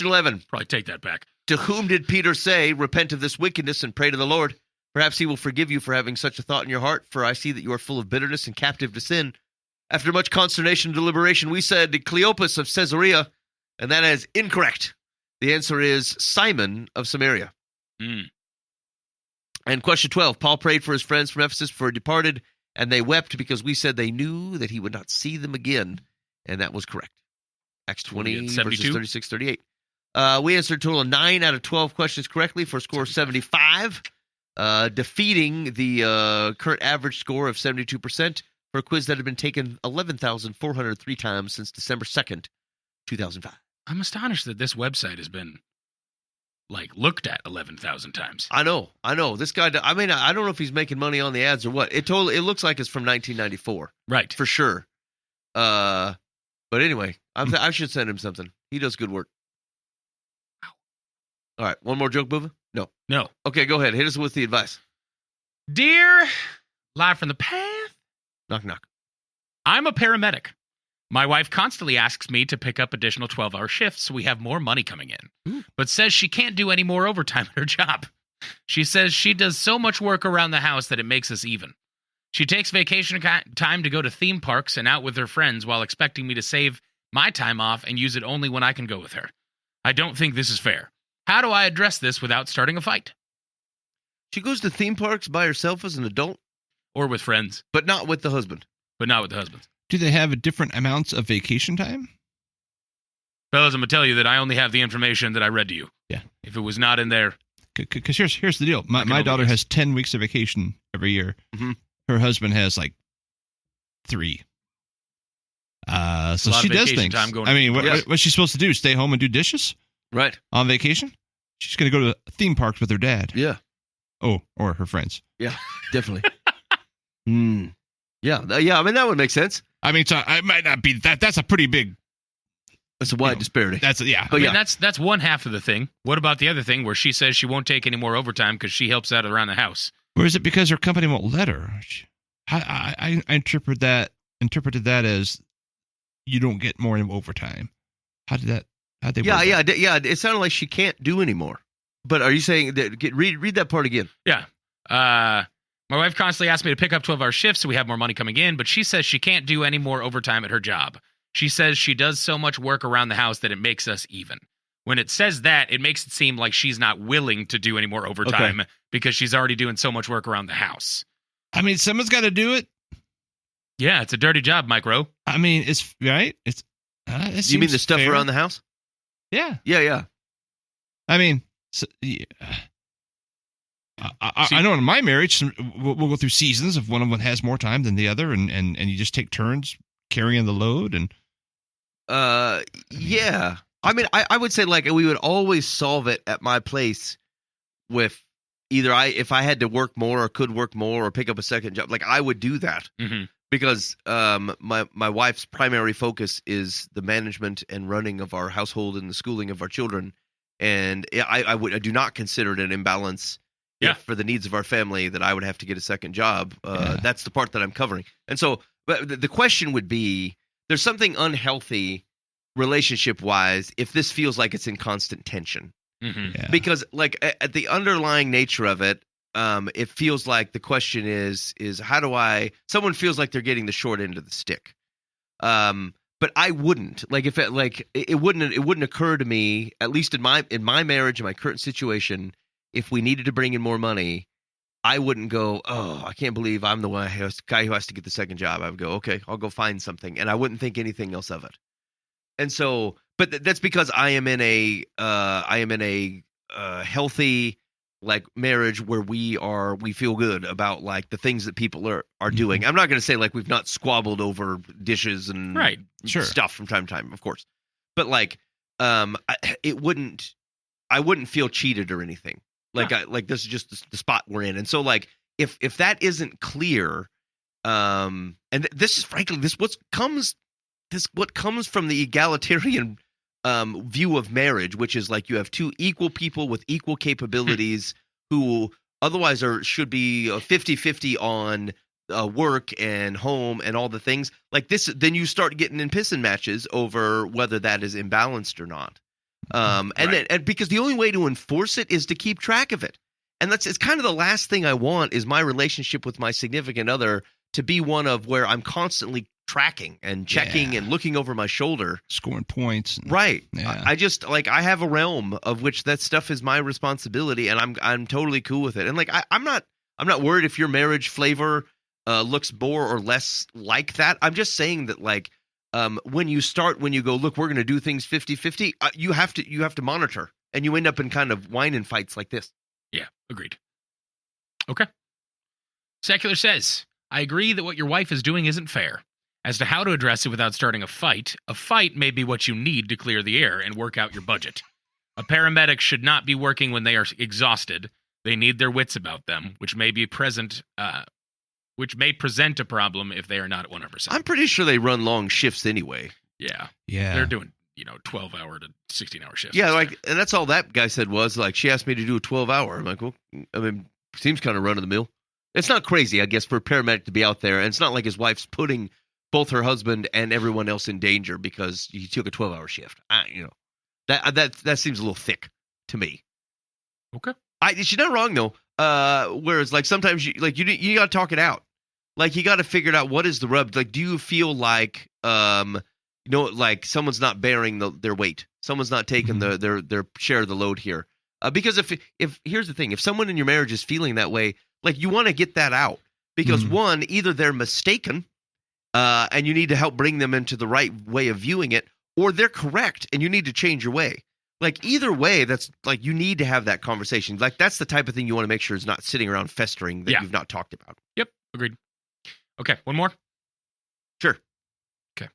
11. Probably take that back. To whom did Peter say, repent of this wickedness and pray to the Lord? Perhaps he will forgive you for having such a thought in your heart, for I see that you are full of bitterness and captive to sin. After much consternation and deliberation, we said Cleopas of Caesarea, and that is incorrect. The answer is Simon of Samaria. And question 12, Paul prayed for his friends from Ephesus before he departed, and they wept because we said they knew that he would not see them again. And that was correct. Acts 20, verses 36, 38. We answered a total of 9 out of 12 questions correctly for a score of 75, defeating the current average score of 72% for a quiz that had been taken 11,403 times since December 2nd, 2005. I'm astonished that this website has been looked at 11,000 times. I know. This guy, I mean, I don't know if he's making money on the ads or what. It looks like it's from 1994. Right. For sure. But anyway, I should send him something. He does good work. All right. One more joke, Booba? No. Okay, go ahead. Hit us with the advice. Dear Live from the Path. Knock, knock. I'm a paramedic. My wife constantly asks me to pick up additional 12-hour shifts so we have more money coming in, but says she can't do any more overtime at her job. She says she does so much work around the house that it makes us even. She takes vacation time to go to theme parks and out with her friends while expecting me to save my time off and use it only when I can go with her. I don't think this is fair. How do I address this without starting a fight? She goes to theme parks by herself as an adult? Or with friends. But not with the husband. Do they have different amounts of vacation time? Fellas, I'm going to tell you that I only have the information that I read to you. Yeah. If it was not in there. Because here's the deal. My daughter has 10 weeks of vacation every year. Mm-hmm. Her husband has 3. So she does things. I mean, what's she supposed to do? Stay home and do dishes? Right. On vacation? She's going to go to theme parks with her dad. Yeah. Oh, or her friends. Yeah, definitely. Yeah. I mean, that would make sense. I mean, so I might not be that. That's a pretty big. That's a wide disparity. But I mean, that's one half of the thing. What about the other thing where she says she won't take any more overtime because she helps out around the house? Or is it because her company won't let her? I interpreted that as you don't get more in overtime. How'd they? Yeah. It sounded like she can't do anymore. But are you saying that? Read that part again? Yeah. My wife constantly asks me to pick up 12-hour shifts so we have more money coming in, but she says she can't do any more overtime at her job. She says she does so much work around the house that it makes us even. When it says that, it makes it seem like she's not willing to do any more overtime because she's already doing so much work around the house. I mean, someone's got to do it. Yeah, it's a dirty job, Micro. I mean, it's right. It's. You mean the stuff fair. around the house? Yeah. Yeah. I mean, I know in my marriage, we'll go through seasons of one of them has more time than the other, and you just take turns carrying the load. And yeah. I mean, I would say we would always solve it at my place with either if I had to work more or could work more or pick up a second job, I would do that because my wife's primary focus is the management and running of our household and the schooling of our children, and I do not consider it an imbalance. Yeah. For the needs of our family, that I would have to get a second job. That's the part that I'm covering. And so, but the question would be: there's something unhealthy relationship-wise if this feels like it's in constant tension. Yeah. Because at the underlying nature of it, it feels like the question is how do someone feels like they're getting the short end of the stick. But I wouldn't if it wouldn't occur to me, at least in my marriage, in my current situation, if we needed to bring in more money, I wouldn't go, oh, I can't believe I'm the guy who has to get the second job. I would go, okay, I'll go find something. And I wouldn't think anything else of it. And so, but that's because I am in a healthy marriage where we feel good about the things that people are doing. I'm not going to say we've not squabbled over dishes and stuff from time to time, of course. But I wouldn't feel cheated or anything. This is just the spot we're in. And so if that isn't clear, and this is frankly what comes from the egalitarian view of marriage, which is you have two equal people with equal capabilities who otherwise should be 50-50 on work and home and all the things this. Then you start getting in pissing matches over whether that is imbalanced or not. And because the only way to enforce it is to keep track of it. And it's kind of the last thing I want is my relationship with my significant other to be one of where I'm constantly tracking and checking and looking over my shoulder, scoring points. Right. Yeah. I just I have a realm of which that stuff is my responsibility, and I'm totally cool with it. And I'm not worried if your marriage flavor looks more or less like that. I'm just saying that when you go, look, we're going to do things 50-50, you have to monitor, and you end up in kind of whining fights like this. Yeah, agreed. Okay. Secular says, I agree that what your wife is doing isn't fair. As to how to address it without starting a fight may be what you need to clear the air and work out your budget. A paramedic should not be working when they are exhausted. They need their wits about them, which may present a problem if they are not at 100%. I'm pretty sure they run long shifts anyway. Yeah. Yeah. They're doing 12-hour to 16-hour shifts. Yeah, and that's all that guy said was she asked me to do a 12-hour. I'm like, well, I mean, seems kind of run of the mill. It's not crazy, I guess, for a paramedic to be out there, and it's not like his wife's putting both her husband and everyone else in danger because he took a 12-hour shift. That seems a little thick to me. Okay. She's not wrong though. Whereas sometimes you got to talk it out. You got to figure out what is the rub. Do you feel like someone's not bearing their weight, someone's not taking their share of the load here? Because if here's the thing, if someone in your marriage is feeling that way, you want to get that out because one, either they're mistaken, and you need to help bring them into the right way of viewing it, or they're correct and you need to change your way. Either way, that's you need to have that conversation. That's the type of thing you want to make sure is not sitting around festering that you've not talked about. Yep, agreed. Okay, one more. Sure. Okay.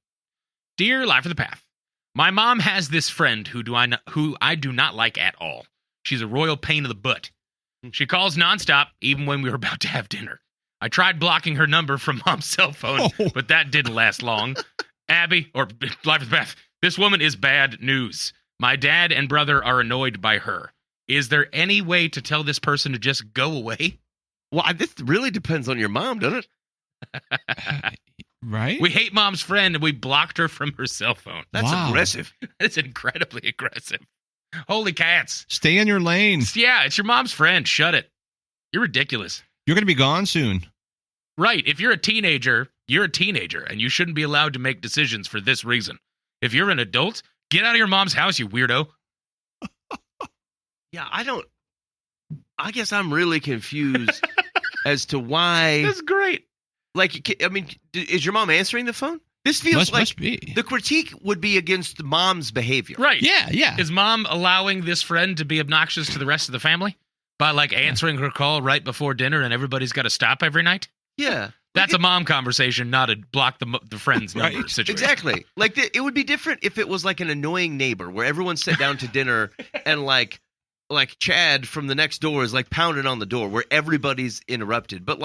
Dear Life of the Path, my mom has this friend who I do not like at all. She's a royal pain in the butt. She calls nonstop, even when we were about to have dinner. I tried blocking her number from Mom's cell phone, but that didn't last long. Abby, or Life of the Path, this woman is bad news. My dad and brother are annoyed by her. Is there any way to tell this person to just go away? Well, this really depends on your mom, doesn't it? Right? We hate Mom's friend, and we blocked her from her cell phone. That's aggressive. That's incredibly aggressive. Holy cats. Stay in your lane. Yeah, it's your mom's friend. Shut it. You're ridiculous. You're going to be gone soon. Right. If you're a teenager, and you shouldn't be allowed to make decisions for this reason. If you're an adult, get out of your mom's house, you weirdo. Yeah, I guess I'm really confused as to why. That's great. Is your mom answering the phone? This feels must be. The critique would be against the mom's behavior. Right. Yeah. Is mom allowing this friend to be obnoxious to the rest of the family by answering her call right before dinner and everybody's got to stop every night? Yeah. That's a mom conversation, not a block the friend's number situation. Exactly. It would be different if it was an annoying neighbor where everyone sat down to dinner and Chad from the next door is pounding on the door where everybody's interrupted. But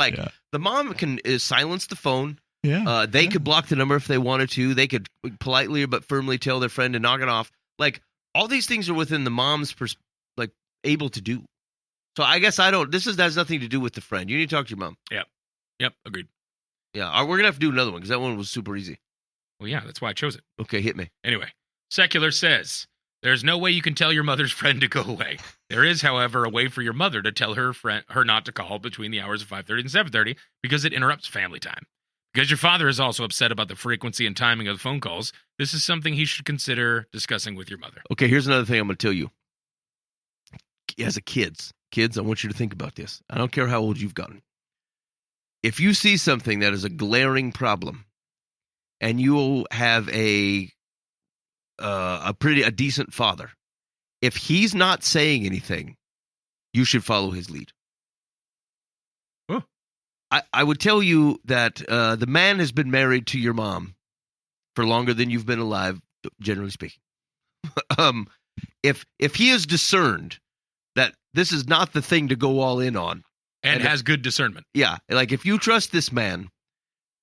the mom can silence the phone. Yeah. They could block the number if they wanted to. They could politely but firmly tell their friend to knock it off. All these things are within the mom's able to do. So I guess this has nothing to do with the friend. You need to talk to your mom. Yep, agreed. Yeah, we're gonna have to do another one because that one was super easy. Well, yeah, that's why I chose it. Okay, hit me. Anyway, Secular says, there's no way you can tell your mother's friend to go away. There is, however, a way for your mother to tell her not to call between the hours of 5:30 and 7:30 because it interrupts family time. Because your father is also upset about the frequency and timing of the phone calls, this is something he should consider discussing with your mother. Okay, here's another thing I'm going to tell you. As kids, I want you to think about this. I don't care how old you've gotten. If you see something that is a glaring problem and you have a decent father, if he's not saying anything, you should follow his lead. I would tell you that the man has been married to your mom for longer than you've been alive, generally speaking. If he is discerned that this is not the thing to go all in on, and has good discernment. Yeah, if you trust this man,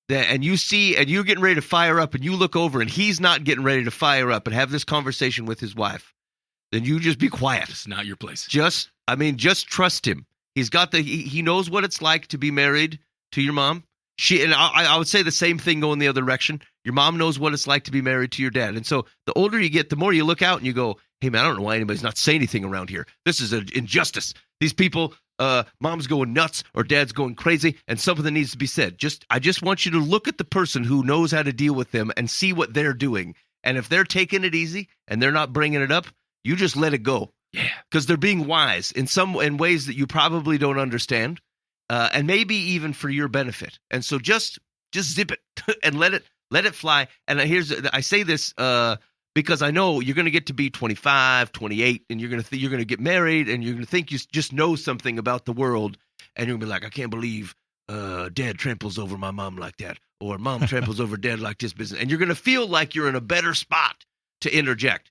and you see, and you're getting ready to fire up, and you look over, and he's not getting ready to fire up and have this conversation with his wife, then you just be quiet. It's not your place. Just trust him. He knows what it's like to be married to your mom. I would say the same thing going the other direction. Your mom knows what it's like to be married to your dad. And so the older you get, the more you look out and you go, hey man, I don't know why anybody's not saying anything around here. This is an injustice. These people, mom's going nuts or dad's going crazy, and something needs to be said. I just want you to look at the person who knows how to deal with them and see what they're doing. And if they're taking it easy and they're not bringing it up, you just let it go. Yeah. Because they're being wise in ways that you probably don't understand, and maybe even for your benefit. And so just zip it and let it fly. And I say this because I know you're going to get to be 25, 28, and you're going to get married, and you're going to think you just know something about the world, and you're going to be like, I can't believe dad tramples over my mom like that, or mom tramples over dad like this business. And you're going to feel like you're in a better spot to interject.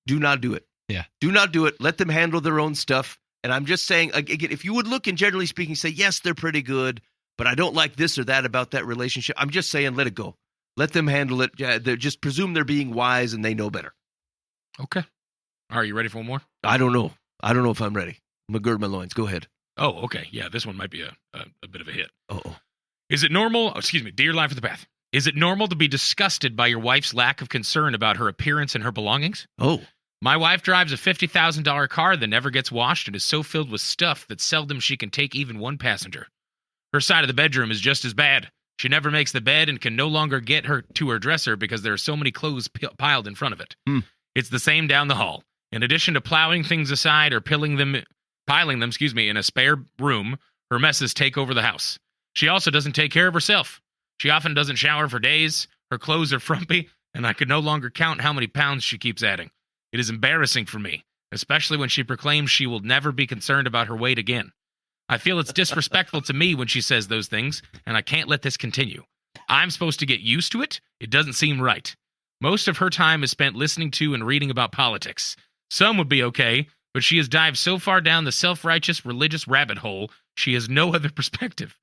Do not do it. Yeah. Do not do it. Let them handle their own stuff. And I'm just saying, again, if you would look and generally speaking, say, yes, they're pretty good, but I don't like this or that about that relationship. I'm just saying, let it go. Let them handle it. Yeah, just presume they're being wise and they know better. Okay. Are you ready for one more? I don't know. I don't know if I'm ready. I'm going to gird my loins. Go ahead. Oh, okay. Yeah, this one might be a bit of a hit. Uh-oh. Is it normal? Oh, excuse me. Dear Life of the Path. Is it normal to be disgusted by your wife's lack of concern about her appearance and her belongings? Oh. My wife drives a $50,000 car that never gets washed and is so filled with stuff that seldom she can take even one passenger. Her side of the bedroom is just as bad. She never makes the bed and can no longer get her to her dresser because there are so many clothes piled in front of it. It's the same down the hall. In addition to plowing things aside or piling them, in a spare room, her messes take over the house. She also doesn't take care of herself. She often doesn't shower for days. Her clothes are frumpy, and I could no longer count how many pounds she keeps adding. It is embarrassing for me, especially when she proclaims she will never be concerned about her weight again. I feel it's disrespectful to me when she says those things, and I can't let this continue. I'm supposed to get used to it? It doesn't seem right. Most of her time is spent listening to and reading about politics. Some would be okay, but she has dived so far down the self-righteous religious rabbit hole, she has no other perspective.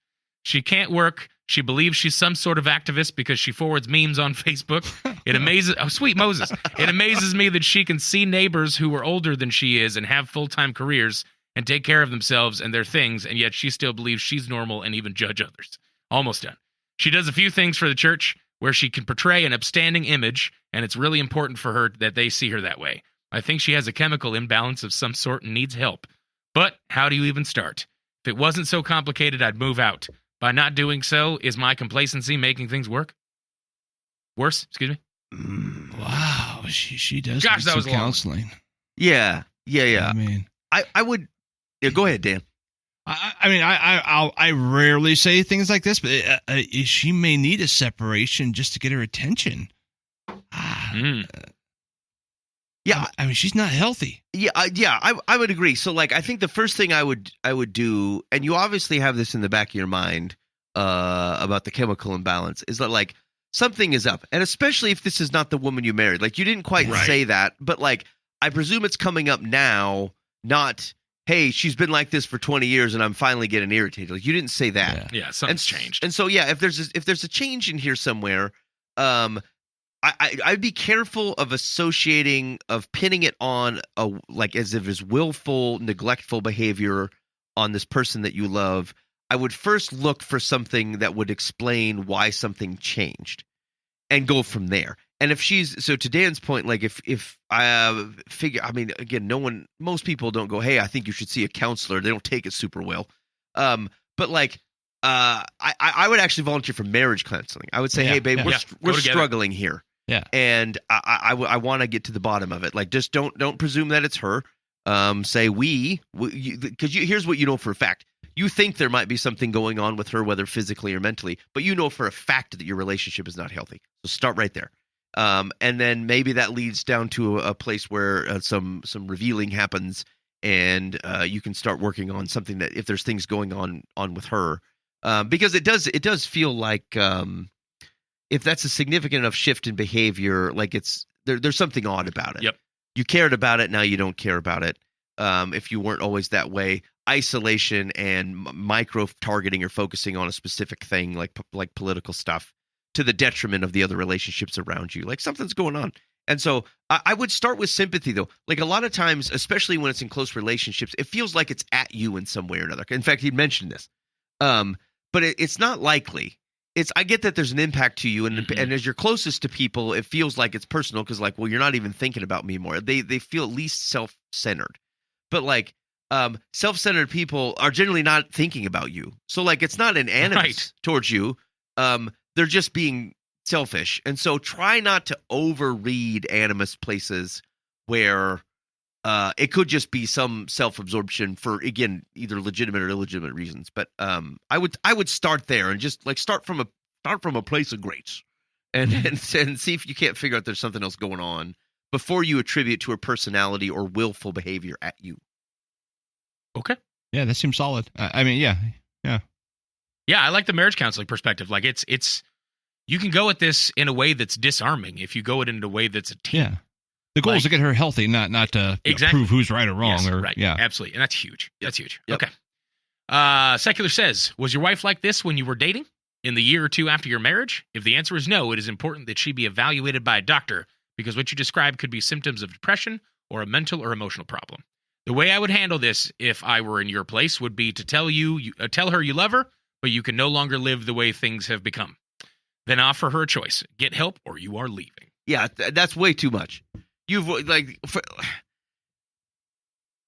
She can't work. She believes she's some sort of activist because she forwards memes on Facebook. It amazes... Oh, sweet Moses. It amazes me that she can see neighbors who are older than she is and have full-time careers and take care of themselves and their things, and yet she still believes she's normal and even judge others. Almost done. She does a few things for the church where she can portray an upstanding image, and it's really important for her that they see her that way. I think she has a chemical imbalance of some sort and needs help. But how do you even start? If it wasn't so complicated, I'd move out. By not doing so, is my complacency making things work? Worse? Excuse me? Wow. She does Gosh, need that some was long. counseling. Yeah. I mean... I would... Yeah, go ahead, Dan. I rarely say things like this, but she may need a separation just to get her attention. Yeah, I mean, she's not healthy. Yeah, I would agree. So, like, I think the first thing I would do, and you obviously have this in the back of your mind about the chemical imbalance, is that like something is up, and especially if this is not the woman you married. Like, you didn't quite say that, but like, I presume it's coming up now, not, hey, she's been like this for 20 years and I'm finally getting irritated. Like, you didn't say that. Yeah, something's changed. And so, yeah, if there's a change in here somewhere, I'd be careful of pinning it on like as if it's willful, neglectful behavior on this person that you love. I would first look for something that would explain why something changed and go from there. And if so to Dan's point, like if I figure, I mean, again, most people don't go, hey, I think you should see a counselor. They don't take it super well. But like, I would actually volunteer for marriage counseling. I would say, hey, babe, we're struggling here. Yeah. And I want to get to the bottom of it. Like, just don't presume that it's her. Say because here's what you know for a fact. You think there might be something going on with her, whether physically or mentally, but you know for a fact that your relationship is not healthy. So start right there. And then maybe that leads down to a place where some revealing happens, and you can start working on something that if there's things going on with her, because it does feel like if that's a significant enough shift in behavior, like there's something odd about it. Yep. You cared about it, now you don't care about it. If you weren't always that way, isolation and micro targeting or focusing on a specific thing like political stuff to the detriment of the other relationships around you. Like, something's going on. And so I would start with sympathy, though. Like, a lot of times, especially when it's in close relationships, it feels like it's at you in some way or another. In fact, he mentioned this. But it's not likely. I get that there's an impact to you, and as you're closest to people, it feels like it's personal because, like, well, you're not even thinking about me more. They feel at least self-centered, but like self-centered people are generally not thinking about you. So like, it's not an animus towards you. They're just being selfish, and so try not to overread animus places where it could just be some self-absorption for, again, either legitimate or illegitimate reasons. But I would start there and just like start from a place of grace, and see if you can't figure out there's something else going on before you attribute to her personality or willful behavior at you. Okay. Yeah, that seems solid. I mean, yeah. I like the marriage counseling perspective. Like it's you can go at this in a way that's disarming if you go at it in a way that's a team. Yeah. The goal is to get her healthy, not to prove who's right or wrong. Yes, Yeah, absolutely. And that's huge. That's huge. Yep. Okay. Secular says, was your wife like this when you were dating? In the year or two after your marriage? If the answer is no, it is important that she be evaluated by a doctor because what you describe could be symptoms of depression or a mental or emotional problem. The way I would handle this if I were in your place would be to tell her you love her, but you can no longer live the way things have become. Then offer her a choice. Get help or you are leaving. Yeah, that's way too much. You've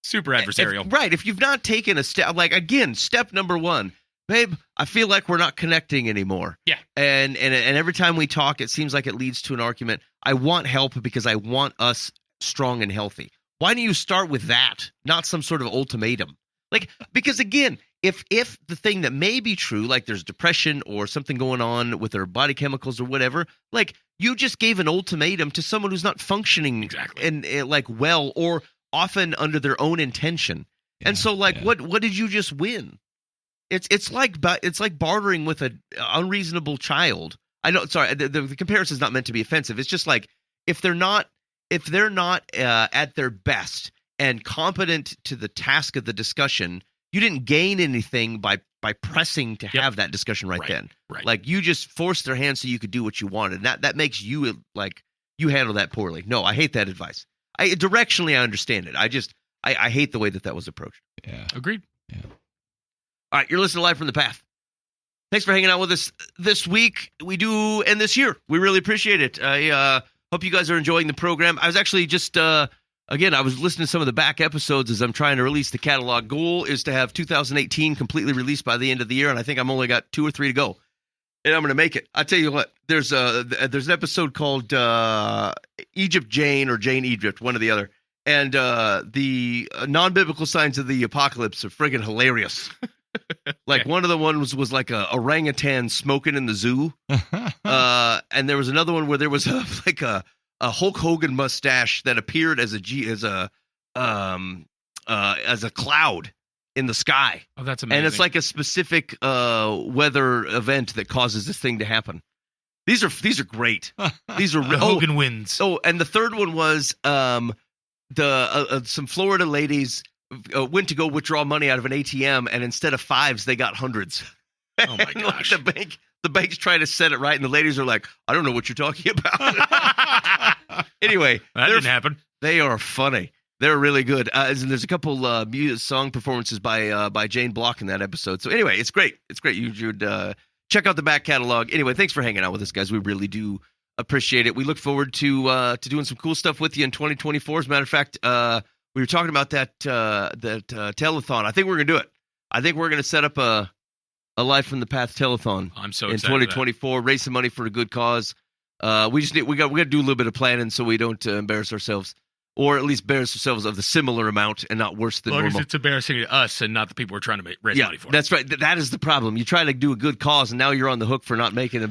super adversarial. If you've not taken a step, like, again, step number one, babe, I feel like we're not connecting anymore. Yeah. And every time we talk, it seems like it leads to an argument. I want help because I want us strong and healthy. Why don't you start with that, not some sort of ultimatum? Like, because again, if the thing that may be true, like there's depression or something going on with their body chemicals or whatever, like you just gave an ultimatum to someone who's not functioning and like well, or often under their own intention. Yeah, and so like, what did you just win? It's like bartering with an unreasonable child. I know. Sorry, the comparison is not meant to be offensive. It's just like if they're not at their best and competent to the task of the discussion, you didn't gain anything by pressing to have that discussion right then. Right. Like you just forced their hand so you could do what you wanted. And that makes you like you handle that poorly. No, I hate that advice. Directionally, I understand it. I hate the way that was approached. Yeah. Agreed. Yeah. All right, you're listening to Live from the Path. Thanks for hanging out with us this week. We do, and this year. We really appreciate it. I hope you guys are enjoying the program. I was actually just, again, I was listening to some of the back episodes as I'm trying to release the catalog. Goal is to have 2018 completely released by the end of the year, and I think I'm only got 2 or 3 to go. And I'm going to make it. I tell you what, there's an episode called Egypt Jane or Jane Egypt, one or the other. And the non-biblical signs of the apocalypse are friggin' hilarious. Like one of the ones was like a orangutan smoking in the zoo. And there was another one where there was a Hulk Hogan mustache that appeared as a cloud in the sky. Oh, that's amazing. And it's like a specific weather event that causes this thing to happen. These are great. These are Hogan wins. Oh, and the third one was some Florida ladies went to go withdraw money out of an ATM, and instead of 5s, they got 100s. Oh my gosh! Like the bank's trying to set it right, and the ladies are like, "I don't know what you're talking about." Anyway, that didn't happen. They are funny. They're really good. And there's a couple song performances by Jane Block in that episode. So anyway, it's great. It's great. You should check out the back catalog. Anyway, thanks for hanging out with us, guys. We really do appreciate it. We look forward to doing some cool stuff with you in 2024. As a matter of fact, we were talking about that telethon. I think we're gonna do it. I think we're gonna set up a Life from the Path telethon. I'm so in excited 2024. Raise some money for a good cause. We got to do a little bit of planning so we don't embarrass ourselves, or at least embarrass ourselves of the similar amount and not worse than normal. normal. It's embarrassing to us and not the people we're trying to raise money for. That's right. That is the problem. You try to do a good cause, and now you're on the hook for not making it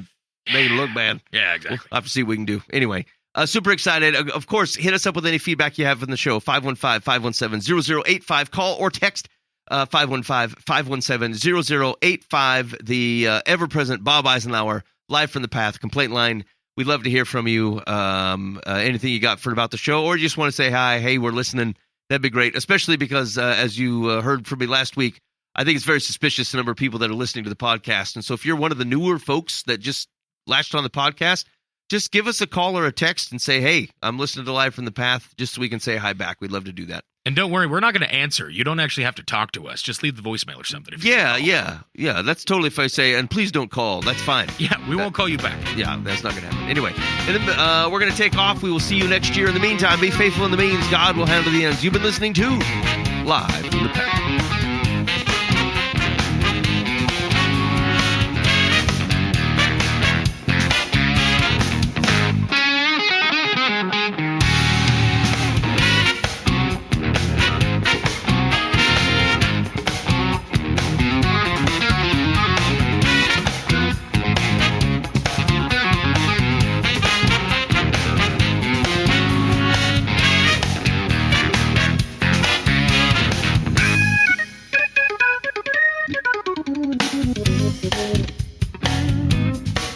look bad. Yeah, exactly. We'll have to see what we can do. Anyway, super excited. Of course, hit us up with any feedback you have on the show. 515-517-0085. Call or text 515-517-0085. The ever-present Bob Eisenhower, Live from the Path complaint line. We'd love to hear from you. Anything you got about the show, or you just want to say hi, hey, we're listening. That'd be great, especially because as you heard from me last week, I think it's very suspicious the number of people that are listening to the podcast. And so if you're one of the newer folks that just latched on the podcast, just give us a call or a text and say, hey, I'm listening to Live from the Path, just so we can say hi back. We'd love to do that. And don't worry, we're not going to answer. You don't actually have to talk to us. Just leave the voicemail or something. If you Yeah. That's totally if I say, and please don't call. That's fine. Yeah, we won't call you back. Yeah, that's not going to happen. Anyway, and then, we're going to take off. We will see you next year. In the meantime, be faithful in the means. God will handle the ends. You've been listening to Live from the Path.